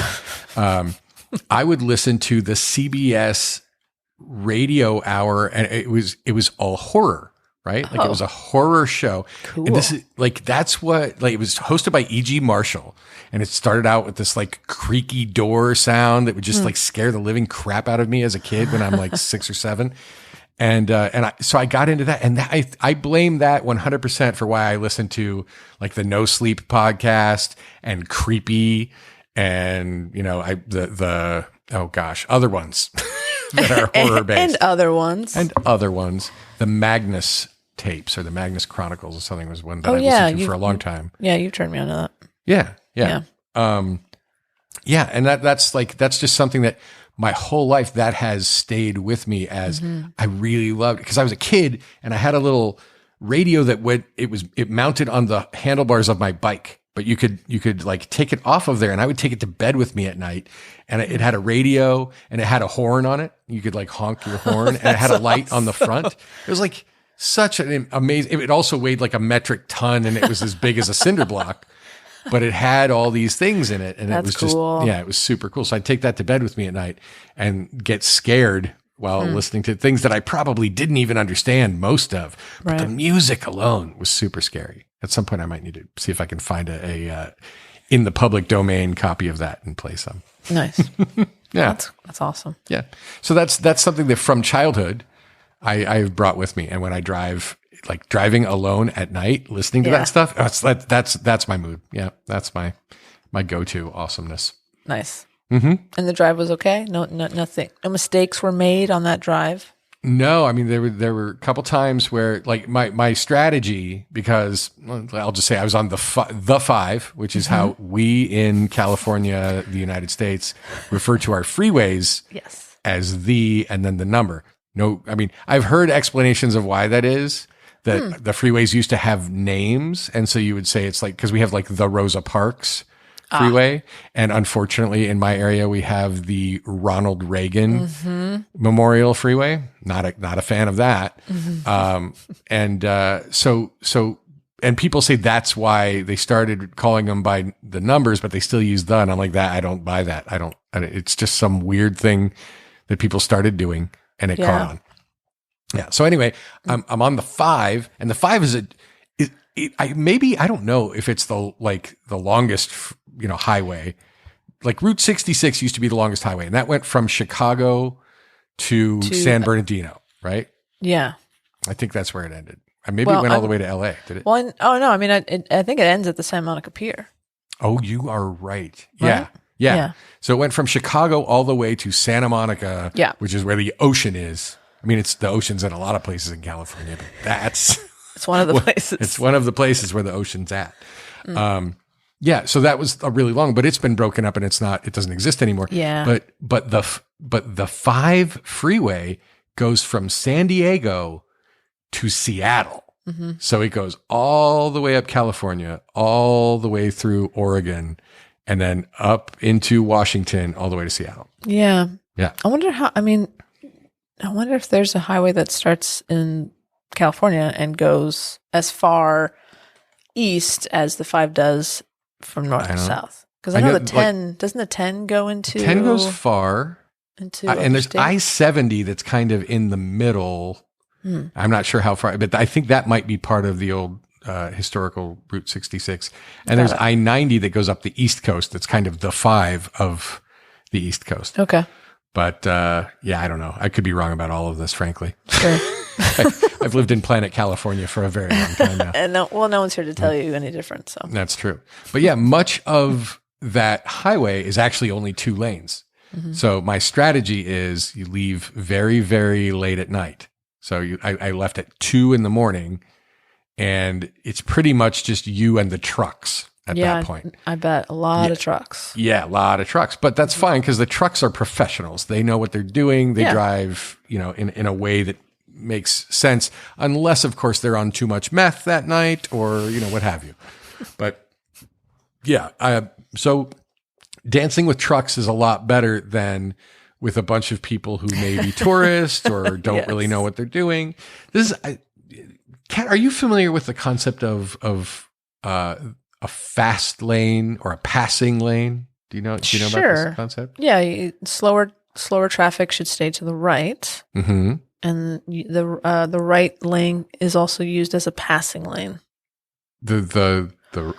S1: I would listen to the CBS radio hour, and it was all horror, right? Like it was a horror show.
S2: Cool.
S1: And this is like, that's what, like, it was hosted by E.G. Marshall, and it started out with this like creaky door sound that would just like scare the living crap out of me as a kid when I'm like 6 or 7. So I got into that, and I blame that 100% for why I listened to like the No Sleep podcast and Creepy, and you know, other ones that are horror based,
S2: and other ones,
S1: the Magnus tapes or the Magnus Chronicles or something was one that I listened to for a long time.
S2: Yeah, you turned me on to that.
S1: Yeah. And that's just something that my whole life that has stayed with me as I really loved, because I was a kid and I had a little radio that it mounted on the handlebars of my bike. But you could like take it off of there, and I would take it to bed with me at night, and it had a radio and it had a horn on it. You could like honk your horn, and it had a light on the front. It was like such an amazing, it also weighed like a metric ton, and it was as big as a cinder block, but it had all these things in it. And it was
S2: cool.
S1: It was super cool. So I'd take that to bed with me at night and get scared while listening to things that I probably didn't even understand most of. But the music alone was super scary. At some point I might need to see if I can find a in the public domain copy of that and play some.
S2: Nice.
S1: Yeah.
S2: That's awesome.
S1: Yeah. So that's something that from childhood I've brought with me. And when I drive, like driving alone at night, listening to that stuff, that's my mood. Yeah. That's my go-to awesomeness.
S2: Nice. Mm-hmm. And the drive was okay? No, nothing. No mistakes were made on that drive?
S1: No, I mean, there were a couple times where like my strategy, because I'll just say I was on the 5, which is how we in California, the United States, refer to our freeways as the, and then the number. No, I mean, I've heard explanations of why that is, that the freeways used to have names. And so you would say it's like, because we have like the Rosa Parks Freeway. And unfortunately, in my area, we have the Ronald Reagan Memorial Freeway. Not a fan of that. And people say that's why they started calling them by the numbers, but they still use the. And I'm like, that I don't buy that. It's just some weird thing that people started doing, and it caught on. Yeah. So anyway, I'm on the 5, and the 5 is I don't know if it's the longest, highway. Like Route 66 used to be the longest highway, and that went from Chicago to San Bernardino, right?
S2: Yeah.
S1: I think that's where it ended. Maybe it went all the way to LA, did it?
S2: Well, no, I mean, I think it ends at the Santa Monica Pier.
S1: Oh, you are right. Yeah. So it went from Chicago all the way to Santa Monica, which is where the ocean is. I mean, the ocean's in a lot of places in California, but
S2: it's one of the places.
S1: It's one of the places where the ocean's at. So that was a really long, but it's been broken up and it doesn't exist anymore.
S2: Yeah.
S1: But the 5 freeway goes from San Diego to Seattle. So it goes all the way up California, all the way through Oregon, and then up into Washington, all the way to Seattle.
S2: Yeah.
S1: Yeah.
S2: I wonder if there's a highway that starts in California and goes as far east as the 5 does from north to south. Because I know the 10, doesn't the 10 go into...
S1: 10 goes far. And there's I-70 that's kind of in the middle. I'm not sure how far, but I think that might be part of the old historical Route 66. And there's I-90 that goes up the East Coast. That's kind of the 5 of the East Coast.
S2: Okay.
S1: But I don't know. I could be wrong about all of this, frankly.
S2: Sure.
S1: I've lived in planet California for a very long time now.
S2: And no one's here to tell you any different. So
S1: that's true. But yeah, much of that highway is actually only 2 lanes. So my strategy is you leave very, very late at night. So I left at 2 a.m, and it's pretty much just you and the trucks at that point.
S2: I bet a lot of trucks.
S1: Yeah, a lot of trucks. But that's fine because the trucks are professionals. They know what they're doing. They drive, in a way that makes sense, unless, of course, they're on too much meth that night or, what have you. But yeah, so dancing with trucks is a lot better than with a bunch of people who may be tourists or don't really know what they're doing. Kat, are you familiar with the concept of a fast lane or a passing lane? Do you know about this concept?
S2: Yeah, slower traffic should stay to the right, and the right lane is also used as a passing lane.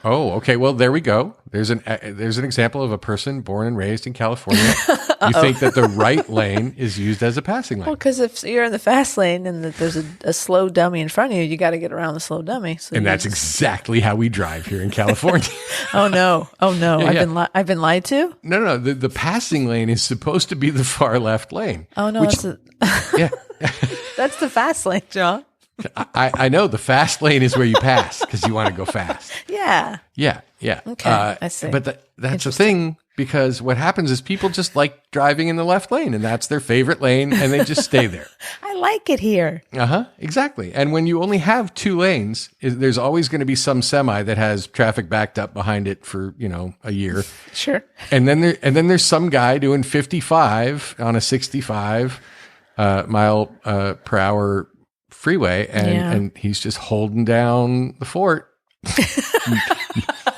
S2: Okay. Well, there we go. There's an example of a person born and raised in California. You think that the right lane is used as a passing lane? Well, because if you're in the fast lane and there's a slow dummy in front of you, you got to get around the slow dummy. So
S1: and that's exactly how we drive here in California.
S2: Oh no!
S1: Yeah,
S2: I've been lied to.
S1: No. The passing lane is supposed to be the far left lane.
S2: Oh no! That's the fast lane, John.
S1: I know the fast lane is where you pass because you want to go fast.
S2: Yeah.
S1: Okay,
S2: I see.
S1: But that's the thing, because what happens is people just like driving in the left lane, and that's their favorite lane, and they just stay there.
S2: I like it here.
S1: Exactly. And when you only have 2 lanes, there's always going to be some semi that has traffic backed up behind it for a year.
S2: Sure.
S1: And then there's some guy doing 55 on a 65 mile per hour freeway, and he's just holding down the fort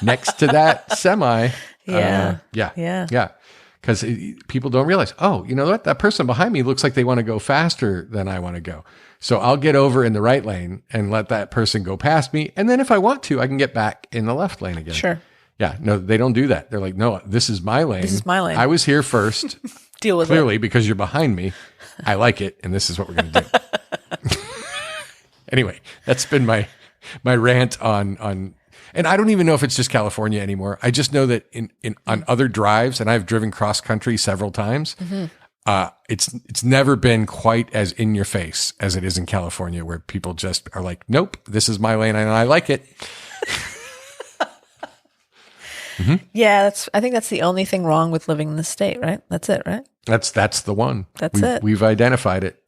S1: next to that semi. Because people don't realize, you know what? That person behind me looks like they want to go faster than I want to go. So I'll get over in the right lane and let that person go past me. And then if I want to, I can get back in the left lane again.
S2: Sure.
S1: Yeah. No, they don't do that. They're like, no, this is my lane.
S2: This is my lane.
S1: I was here first.
S2: Deal with
S1: clearly, because you're behind me. I like it. And this is what we're going to do. Anyway, that's been my rant on, and I don't even know if it's just California anymore. I just know that on other drives, and I've driven cross country several times. It's never been quite as in your face as it is in California, where people just are like, nope, this is my lane and I like it.
S2: Yeah, I think that's the only thing wrong with living in the state, right? That's it, right?
S1: That's the one. We've identified it.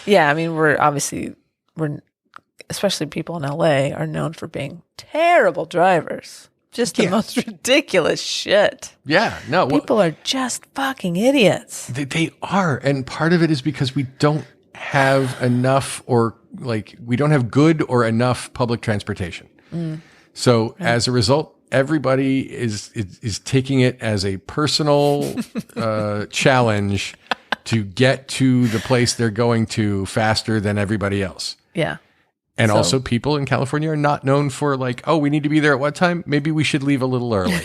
S2: Yeah, I mean, we're especially people in LA, are known for being terrible drivers. Just the most ridiculous shit.
S1: Yeah, no.
S2: People are just fucking idiots.
S1: They are. And part of it is because we don't have enough we don't have good or enough public transportation. So as a result, everybody is taking it as a personal challenge to get to the place they're going to faster than everybody else.
S2: Yeah.
S1: And also people in California are not known for we need to be there at what time? Maybe we should leave a little early.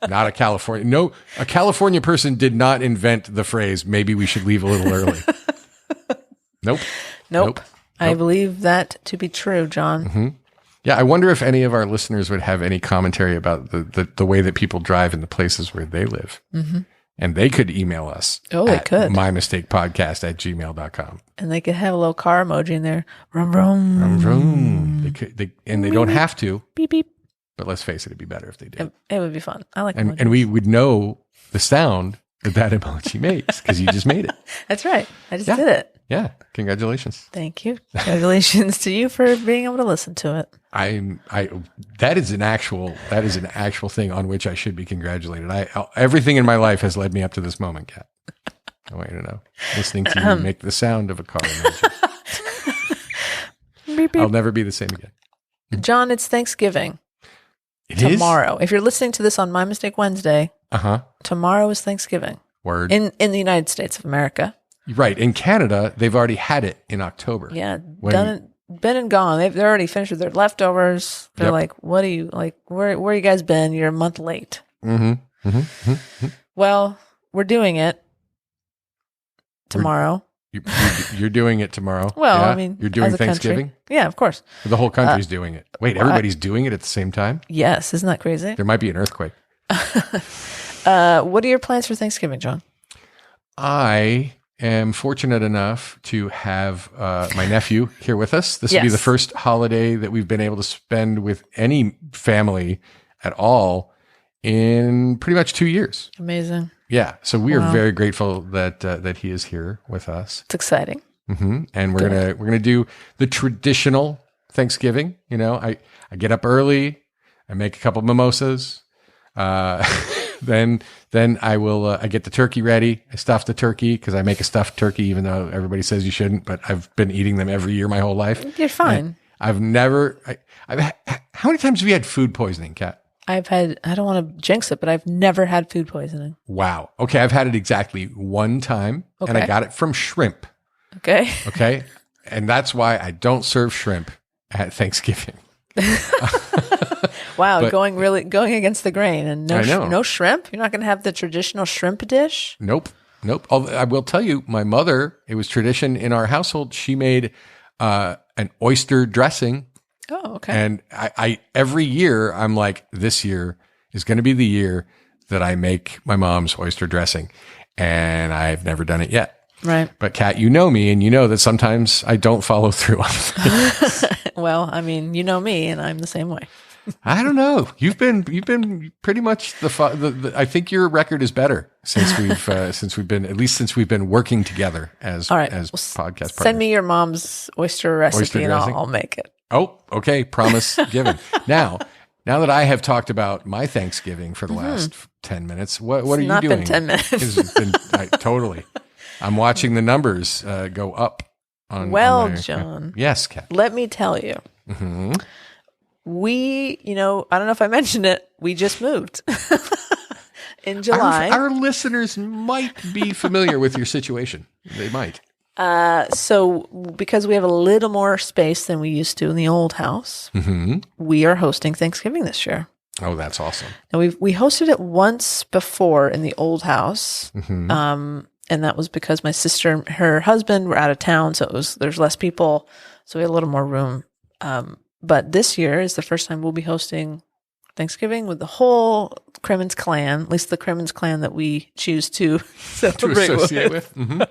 S1: Not a California. No, a California person did not invent the phrase, maybe we should leave a little early. Nope. I believe that to be true, John. Mm-hmm. Yeah, I wonder if any of our listeners would have any commentary about the way that people drive in the places where they live. Mm-hmm. And they could email us.
S2: Oh, they could.
S1: mymistakepodcast@gmail.com.
S2: And they could have a little car emoji in there. Vroom, vroom.
S1: Vroom, vroom. They don't have to.
S2: Beep, beep.
S1: But let's face it, it'd be better if they did.
S2: It would be fun. I like
S1: emojis. And we would know the sound that emoji makes because you just made it.
S2: That's right. I just did it.
S1: Yeah. Congratulations.
S2: Thank you. Congratulations to you for being able to listen to it.
S1: That is an actual thing on which I should be congratulated. Everything in my life has led me up to this moment, Kat. I want you to know. Listening to you make the sound of a car emoji. Beep, beep. I'll never be the same again.
S2: John, it's Thanksgiving. Tomorrow. If you're listening to this on My Mistake Wednesday, tomorrow is Thanksgiving.
S1: Word.
S2: In the United States of America.
S1: Right. In Canada, they've already had it in October.
S2: Yeah. Been and gone. They're already finished with their leftovers. They're like, what are you, where you guys been? You're a month late. Mm-hmm. Mm-hmm. Mm-hmm. Well, we're doing it tomorrow.
S1: You're doing it tomorrow.
S2: Well,
S1: yeah?
S2: I mean,
S1: you're doing Thanksgiving?
S2: Country. Yeah, of course.
S1: The whole country's doing it. Wait, everybody's doing it at the same time?
S2: Yes. Isn't that crazy?
S1: There might be an earthquake.
S2: What are your plans for Thanksgiving, John?
S1: I am fortunate enough to have my nephew here with us. This will be the first holiday that we've been able to spend with any family at all in pretty much 2 years.
S2: Amazing.
S1: Yeah. So we are very grateful that he is here with us.
S2: It's exciting.
S1: Mm-hmm. And we're gonna do the traditional Thanksgiving. You know, I get up early, I make a couple mimosas, then I will I get the turkey ready. I stuff the turkey because I make a stuffed turkey, even though everybody says you shouldn't. But I've been eating them every year my whole life.
S2: You're fine.
S1: How many times have you had food poisoning, Kat?
S2: I don't want to jinx it, but I've never had food poisoning.
S1: Wow. Okay. I've had it exactly one time and I got it from shrimp.
S2: Okay.
S1: Okay. And that's why I don't serve shrimp at Thanksgiving.
S2: Wow. But, going against the grain and no shrimp. You're not going to have the traditional shrimp dish.
S1: Nope. I will tell you, my mother, it was tradition in our household. She made, an oyster dressing.
S2: Oh, okay.
S1: And I every year I'm like, this year is going to be the year that I make my mom's oyster dressing, and I've never done it yet.
S2: Right.
S1: But Kat, you know me, and you know that sometimes I don't follow through on things.
S2: Well, I mean, you know me, and I'm the same way.
S1: I don't know. You've been pretty much I think your record is better since we've been working together as podcast partners.
S2: Send me your mom's oyster recipe and I'll make it.
S1: Oh, okay. Promise given. Now that I have talked about my Thanksgiving for the last 10 minutes, what are you doing?
S2: It's not been 10 minutes.
S1: It's been, totally. I'm watching the numbers go up.
S2: John.
S1: Yes, Kat.
S2: Let me tell you. Mm-hmm. I don't know if I mentioned it, we just moved in July.
S1: Our listeners might be familiar with your situation. They might.
S2: So because we have a little more space than we used to in the old house, we are hosting Thanksgiving this year.
S1: Oh, that's awesome.
S2: And we hosted it once before in the old house. Mm-hmm. And that was because my sister and her husband were out of town. So there's less people. So we had a little more room. But this year is the first time we'll be hosting Thanksgiving with the whole Crimmins clan, at least the Crimmins clan that we choose to celebrate with. Mm-hmm.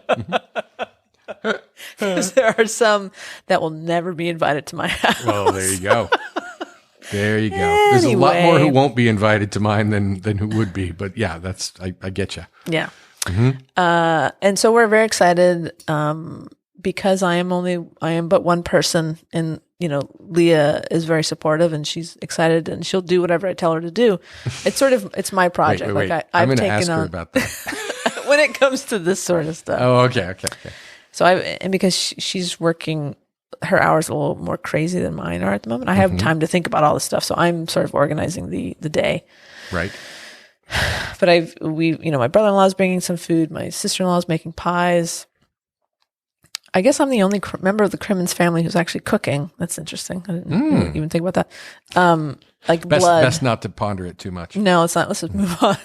S2: Because there are some that will never be invited to my house.
S1: Well, there you go. There you go. There's a lot more who won't be invited to mine than who would be. But yeah, I get you.
S2: Yeah. Mm-hmm. And so we're very excited because I am but one person, and Leah is very supportive and she's excited and she'll do whatever I tell her to do. It's my project.
S1: Wait.
S2: Like
S1: I'm
S2: I've
S1: going to
S2: taken
S1: ask her
S2: on
S1: about that.
S2: when it comes to this sort of stuff.
S1: Oh, okay.
S2: So and because she's working, her hours are a little more crazy than mine are at the moment. I have time to think about all this stuff. So I'm sort of organizing the day.
S1: Right.
S2: But my brother-in-law is bringing some food. My sister-in-law is making pies. I guess I'm the only member of the Crimmins family who's actually cooking. That's interesting. I didn't even think about that.
S1: Best not to ponder it too much.
S2: No, it's not. Let's just move on.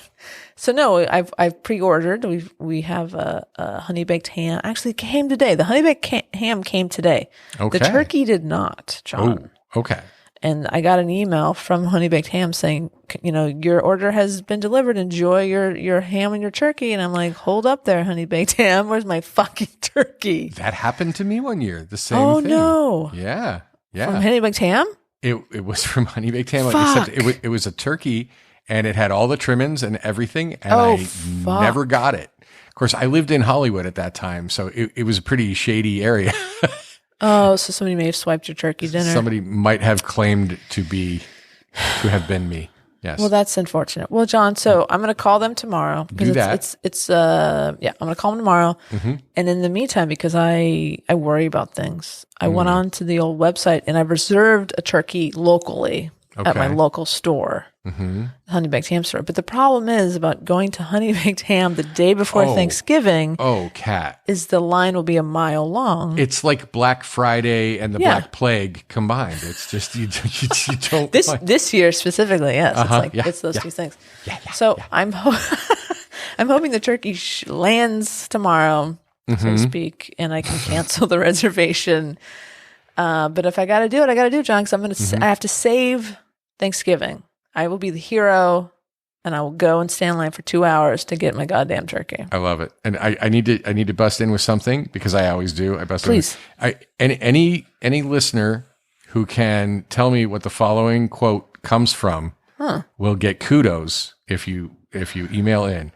S2: So no, I've pre-ordered. We have a honey baked ham. Actually, it came today. The honey baked ham came today.
S1: Okay.
S2: The turkey did not, John.
S1: Oh, okay.
S2: And I got an email from Honey Baked Ham saying, your order has been delivered. Enjoy your ham and your turkey. And I'm like, hold up there, Honey Baked Ham. Where's my fucking turkey?
S1: That happened to me one year. The same
S2: Oh,
S1: thing.
S2: no.
S1: Yeah.
S2: From Honey Baked Ham?
S1: It was from Honey Baked Ham,
S2: Fuck.
S1: except it was a turkey and it had all the trimmings and everything. And I never got it. Of course, I lived in Hollywood at that time, so it was a pretty shady area.
S2: Oh, so somebody may have swiped your turkey dinner.
S1: Somebody might have claimed to have been me. Yes.
S2: Well, that's unfortunate. Well, John, so I'm going to call them tomorrow.
S1: Do that.
S2: I'm going to call them tomorrow. And in the meantime, because I worry about things, I went on to the old website and I've reserved a turkey locally at my local store, Honey Baked Ham store. But the problem is about going to Honey Baked Ham the day before Thanksgiving.
S1: Oh, Kat.
S2: Is the line will be a mile long.
S1: It's like Black Friday and the Black Plague combined. It's just you don't.
S2: This year specifically, yes. It's those two things. I'm hoping the turkey lands tomorrow, so to speak, and I can cancel the reservation. But if I got to do it, I got to do it, John, because I have to save Thanksgiving. I will be the hero, and I will go and stand in line for 2 hours to get my goddamn turkey.
S1: I love it, and I need to bust in with something because I always do. I bust
S2: Please.
S1: in. Any listener who can tell me what the following quote comes from will get kudos if you email in,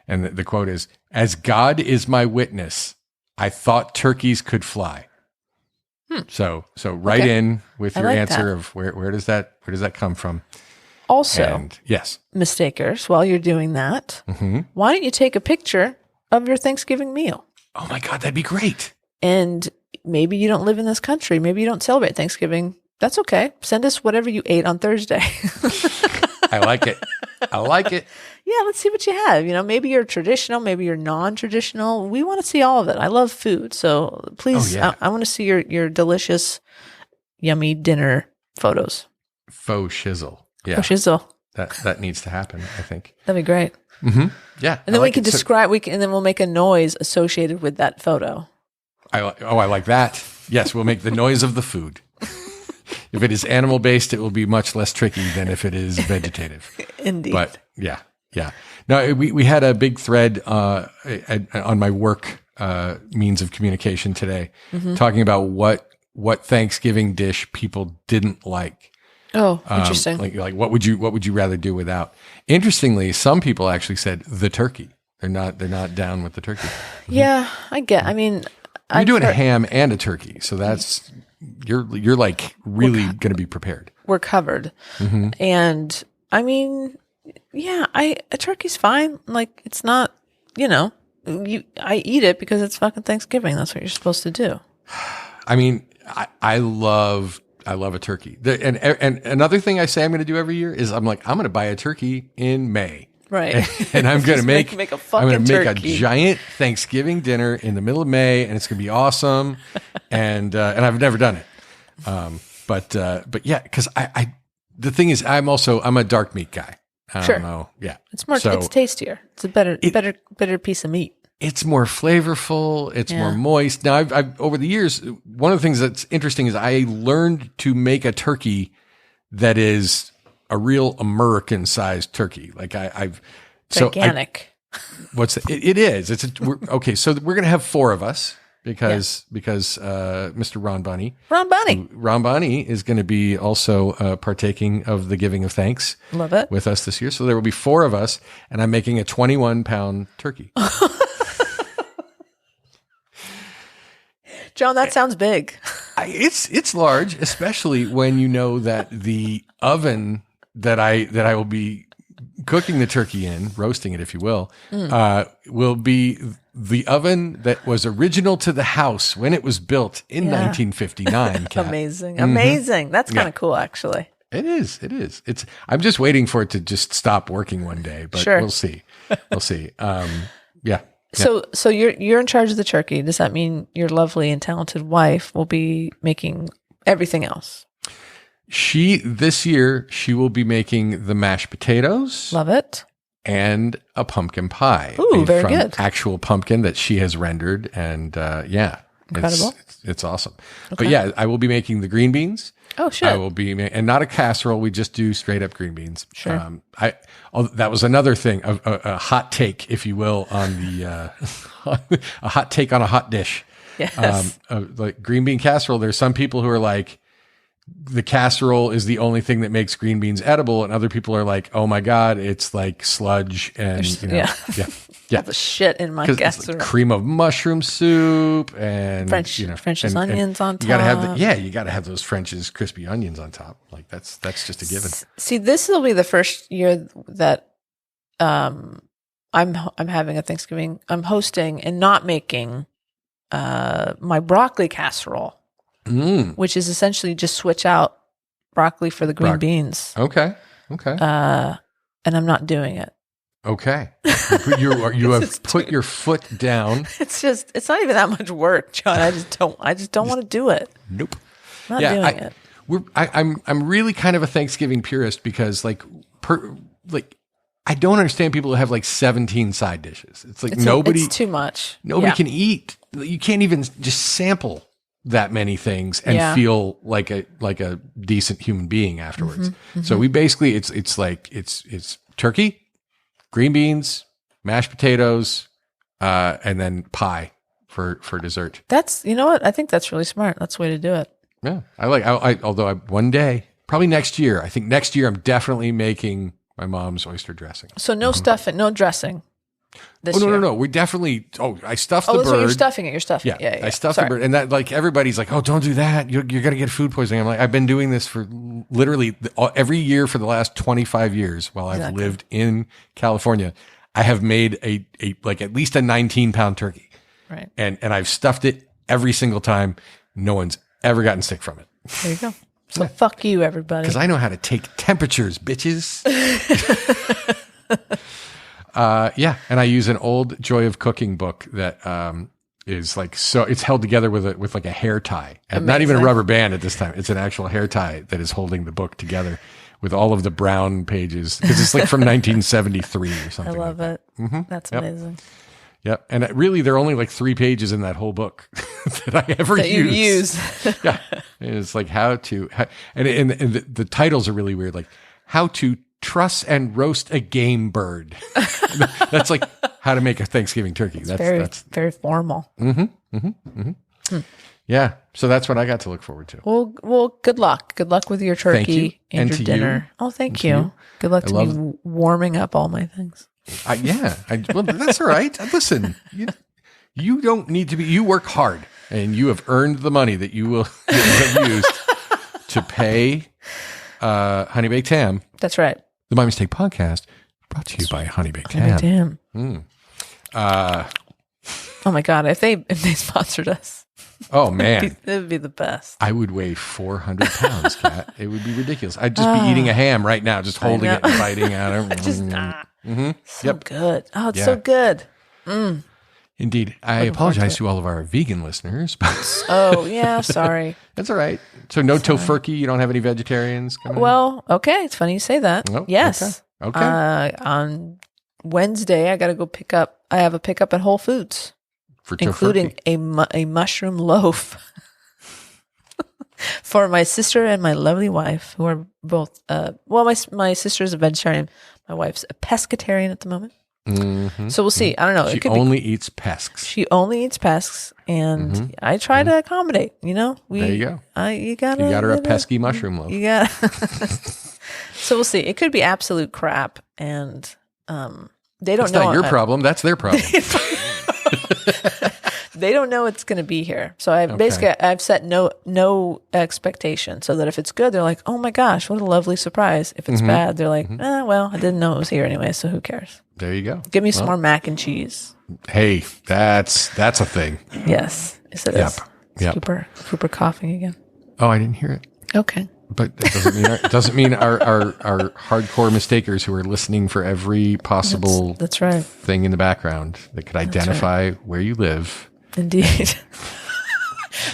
S1: and the quote is, "As God is my witness, I thought turkeys could fly." So write in with your answer of where does that come from?
S2: Also,
S1: and yes,
S2: mistakers, while you're doing that, why don't you take a picture of your Thanksgiving meal?
S1: Oh my God, that'd be great.
S2: And maybe you don't live in this country. Maybe you don't celebrate Thanksgiving. That's okay. Send us whatever you ate on Thursday.
S1: I like it.
S2: Yeah, let's see what you have. Maybe you're traditional, maybe you're non-traditional. We want to see all of it. I love food. So please, I want to see your delicious, yummy dinner photos.
S1: Faux shizzle. Yeah.
S2: Faux shizzle.
S1: That needs to happen, I think.
S2: That'd be great.
S1: Yeah.
S2: And then we can describe, and then we'll make a noise associated with that photo.
S1: I like that. Yes, we'll make the noise of the food. If it is animal-based, it will be much less tricky than if it is vegetative.
S2: Indeed.
S1: But yeah. No, we had a big thread on my work means of communication today, talking about what Thanksgiving dish people didn't like.
S2: Oh, interesting.
S1: Like what would you rather do without? Interestingly, some people actually said the turkey. They're not down with the turkey.
S2: Yeah, I get. I mean,
S1: you're doing a ham and a turkey, so that's you're like really going to be prepared.
S2: We're covered, and I mean, yeah, a turkey's fine. Like it's not, I eat it because it's fucking Thanksgiving. That's what you're supposed to do.
S1: I mean, I love a turkey. And another thing I say I'm going to do every year is I'm going to buy a turkey in May.
S2: Right.
S1: And I'm going to make
S2: a fucking turkey.
S1: a giant Thanksgiving dinner in the middle of May, and it's going to be awesome. And I've never done it. But yeah, because the thing is, I'm a dark meat guy. I don't know. Yeah.
S2: It's more, it's tastier. It's a better piece of meat.
S1: It's more flavorful. It's more moist. Now, I've over the years, one of the things that's interesting is I learned to make a turkey that is a real American-sized turkey. Like I've
S2: gigantic.
S1: It is. Okay. So we're gonna have 4 of us because Mr. Ron Bunny is going to be also partaking of the giving of thanks.
S2: Love it.
S1: With us this year. So there will be 4 of us, and I'm making a 21-pound turkey.
S2: John, that sounds big.
S1: It's large, especially when you know that the oven that I will be cooking the turkey in, roasting it, if you will be the oven that was original to the house when it was built in 1959. Kat.
S2: Amazing. That's kind of cool, actually.
S1: It is. I'm just waiting for it to just stop working one day, but we'll see. Yeah.
S2: So you're in charge of the turkey. Does that mean your lovely and talented wife will be making everything else?
S1: This year she will be making the mashed potatoes.
S2: Love it.
S1: And a pumpkin pie.
S2: Ooh, very
S1: from
S2: good.
S1: Actual pumpkin that she has rendered. And
S2: incredible.
S1: It's awesome. Okay. But I will be making the green beans.
S2: Oh, shit.
S1: I will be, and not a casserole. We just do straight up green beans.
S2: Sure.
S1: That was another thing, a hot take, if you will, on the, a hot take on a hot dish.
S2: Yes.
S1: Like green bean casserole. There's some people who are like, the casserole is the only thing that makes green beans edible, and other people are like, "Oh my god, it's like sludge and
S2: the shit in my casserole."
S1: It's like cream of mushroom soup and
S2: French's onions on top.
S1: You gotta have those French's crispy onions on top. Like that's just a given.
S2: See, this will be the first year that I'm having a Thanksgiving. I'm hosting and not making my broccoli casserole. Which is essentially just switch out broccoli for the green beans.
S1: Okay.
S2: And I'm not doing it.
S1: Okay. You have put your foot down.
S2: It's not even that much work, John. I just don't want to do it.
S1: Nope.
S2: I'm not doing it.
S1: I'm really kind of a Thanksgiving purist because I don't understand people who have like 17 side dishes. It's like
S2: it's too much.
S1: Nobody can eat. You can't even just sample that many things and feel like a decent human being afterwards. So we basically it's turkey, green beans, mashed potatoes, and then pie for dessert.
S2: That's, you know what? I think that's really smart. That's the way to do it.
S1: Yeah. Although one day, probably next year, I think next year I'm definitely making my mom's oyster dressing.
S2: So no stuffing, no dressing.
S1: No. We definitely. I stuffed the bird.
S2: So you're stuffing it. You're stuffing it. Yeah.
S1: I stuffed the bird, and that everybody's like, "Oh, don't do that. You're gonna get food poisoning." I'm like, I've been doing this for literally every year for the last 25 years while I've lived in California. I have made a at least a 19-pound turkey,
S2: right?
S1: And I've stuffed it every single time. No one's ever gotten sick from it.
S2: There you go. So fuck you, everybody.
S1: Because I know how to take temperatures, bitches. And I use an old Joy of Cooking book that is it's held together with like a hair tie, and not even a rubber band at this time. It's an actual hair tie that is holding the book together with all of the brown pages because it's like from 1973 or something.
S2: I love it.
S1: Mm-hmm.
S2: That's amazing.
S1: Yep. And really, there are only like 3 pages in that whole book that I ever use. Yeah. And it's like and the titles are really weird. Like how to truss and roast a game bird. That's like how to make a Thanksgiving turkey. That's
S2: very formal.
S1: Yeah. So that's what I got to look forward to.
S2: Well, good luck. Good luck with your turkey and your dinner.
S1: You.
S2: Oh, thank you. Good luck to me warming up all my things.
S1: Well, that's all right. Listen, you don't need to be, you work hard and you have earned the money that you will have used to pay Honey Baked Ham.
S2: That's right.
S1: The My Mistake Podcast brought to you by Honey Baked Ham.
S2: Oh my God. If they sponsored us.
S1: Oh man.
S2: It would be the best.
S1: I would weigh 400 pounds, Kat. It would be ridiculous. I'd just be eating a ham right now, just holding it and biting out it.
S2: So good. Oh, it's so good.
S1: Indeed. I apologize to all of our vegan listeners.
S2: Oh, yeah. Sorry.
S1: That's all right. So no tofurkey? You don't have any vegetarians coming in?
S2: Okay. It's funny you say that.
S1: Oh,
S2: yes.
S1: Okay.
S2: On Wednesday, I got to go I have a pickup at Whole Foods.
S1: For
S2: including a mushroom loaf for my sister and my lovely wife, who are both, my sister is a vegetarian. My wife's a pescatarian at the moment. Mm-hmm. So we'll see. I don't know.
S1: She only eats pesks.
S2: She only eats pesks, and I try to accommodate. There
S1: you go.
S2: You got
S1: her a pesky mushroom loaf.
S2: You got. So we'll see. It could be absolute crap, and they don't know.
S1: That's not your problem. That's their problem.
S2: They don't know it's going to be here. So I've set no expectation so that if it's good, they're like, oh my gosh, what a lovely surprise. If it's bad, they're like, well, I didn't know it was here anyway, so who cares?
S1: There you go.
S2: Give me some more mac and cheese.
S1: Hey, that's a thing.
S2: Yes. Yes, it is.
S1: Yep.
S2: Cooper coughing again.
S1: Oh, I didn't hear it.
S2: Okay.
S1: But it doesn't mean our hardcore mistakers who are listening for every possible
S2: that's right.
S1: thing in the background that could identify where you live.
S2: Indeed.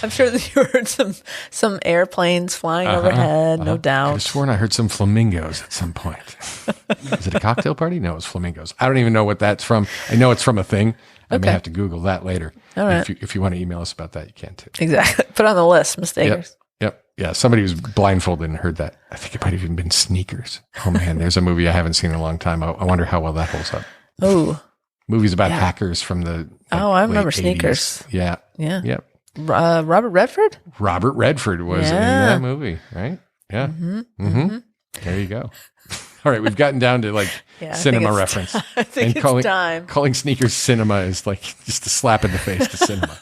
S2: I'm sure that you heard some airplanes flying overhead, no doubt.
S1: I could have sworn I heard some flamingos at some point. Is it a cocktail party? No, it's flamingos. I don't even know what that's from. I know it's from a thing. I may have to Google that later.
S2: All right.
S1: If you want to email us about that, you can too.
S2: Exactly. Put on the list, mistakers.
S1: Yep. Yeah. Somebody was blindfolded and heard that. I think it might have even been Sneakers. Oh man, there's a movie I haven't seen in a long time. I wonder how well that holds up.
S2: Oh.
S1: Movies about hackers from the
S2: I remember
S1: 80s.
S2: Sneakers.
S1: Yeah.
S2: Yeah.
S1: Yep.
S2: Robert Redford?
S1: Robert Redford was in that movie, right? Yeah. There you go. All right, we've gotten down to like cinema reference.
S2: I think it's time.
S1: Calling Sneakers cinema is like just a slap in the face to cinema.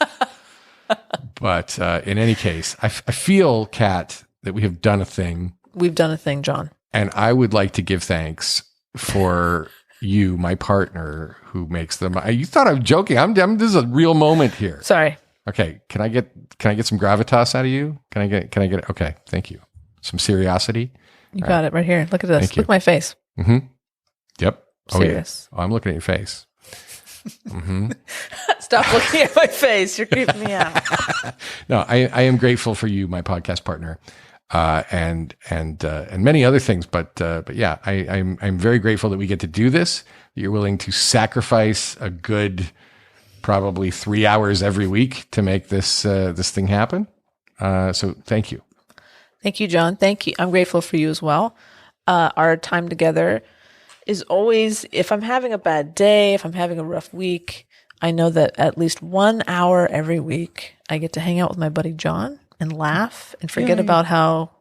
S1: But in any case, I feel, Kat, that we have done a thing.
S2: We've done a thing, John.
S1: And I would like to give thanks for you, my partner, who makes them. You thought I was joking. This is a real moment here.
S2: Sorry.
S1: Okay, can I get some gravitas out of you? Can I get okay, thank you. Some seriosity.
S2: You got it right here. Look at this. Look at my face.
S1: Mm-hmm. Yep.
S2: Serious.
S1: Oh, I'm looking at your face. Mm-hmm.
S2: Stop looking at my face. You're creeping me out.
S1: No, I am grateful for you, my podcast partner, and many other things. But yeah, I'm very grateful that we get to do this. That you're willing to sacrifice a good probably 3 hours every week to make this thing happen. So thank you.
S2: Thank you, John. Thank you. I'm grateful for you as well. Our time together is always, if I'm having a bad day, if I'm having a rough week, I know that at least 1 hour every week, I get to hang out with my buddy John and laugh and forget about how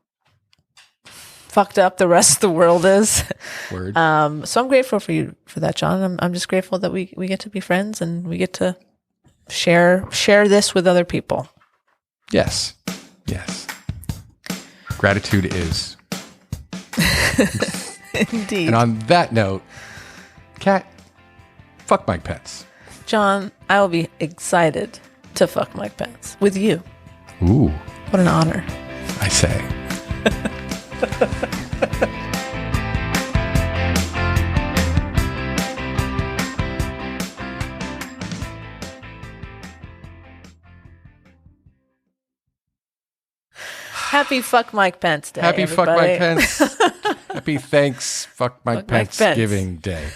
S2: fucked up the rest of the world is.
S1: Word.
S2: So I'm grateful for you for that, John. I'm just grateful that we get to be friends and we get to share this with other people.
S1: Yes. Gratitude is.
S2: Indeed.
S1: And on that note, Kat, fuck Mike Pence.
S2: John, I will be excited to fuck Mike Pence with you.
S1: Ooh.
S2: What an honor.
S1: I say.
S2: Happy Fuck Mike Pence Day.
S1: Happy
S2: everybody.
S1: Fuck Mike Pence. Happy Thanks Fuck Mike Pence Giving Day.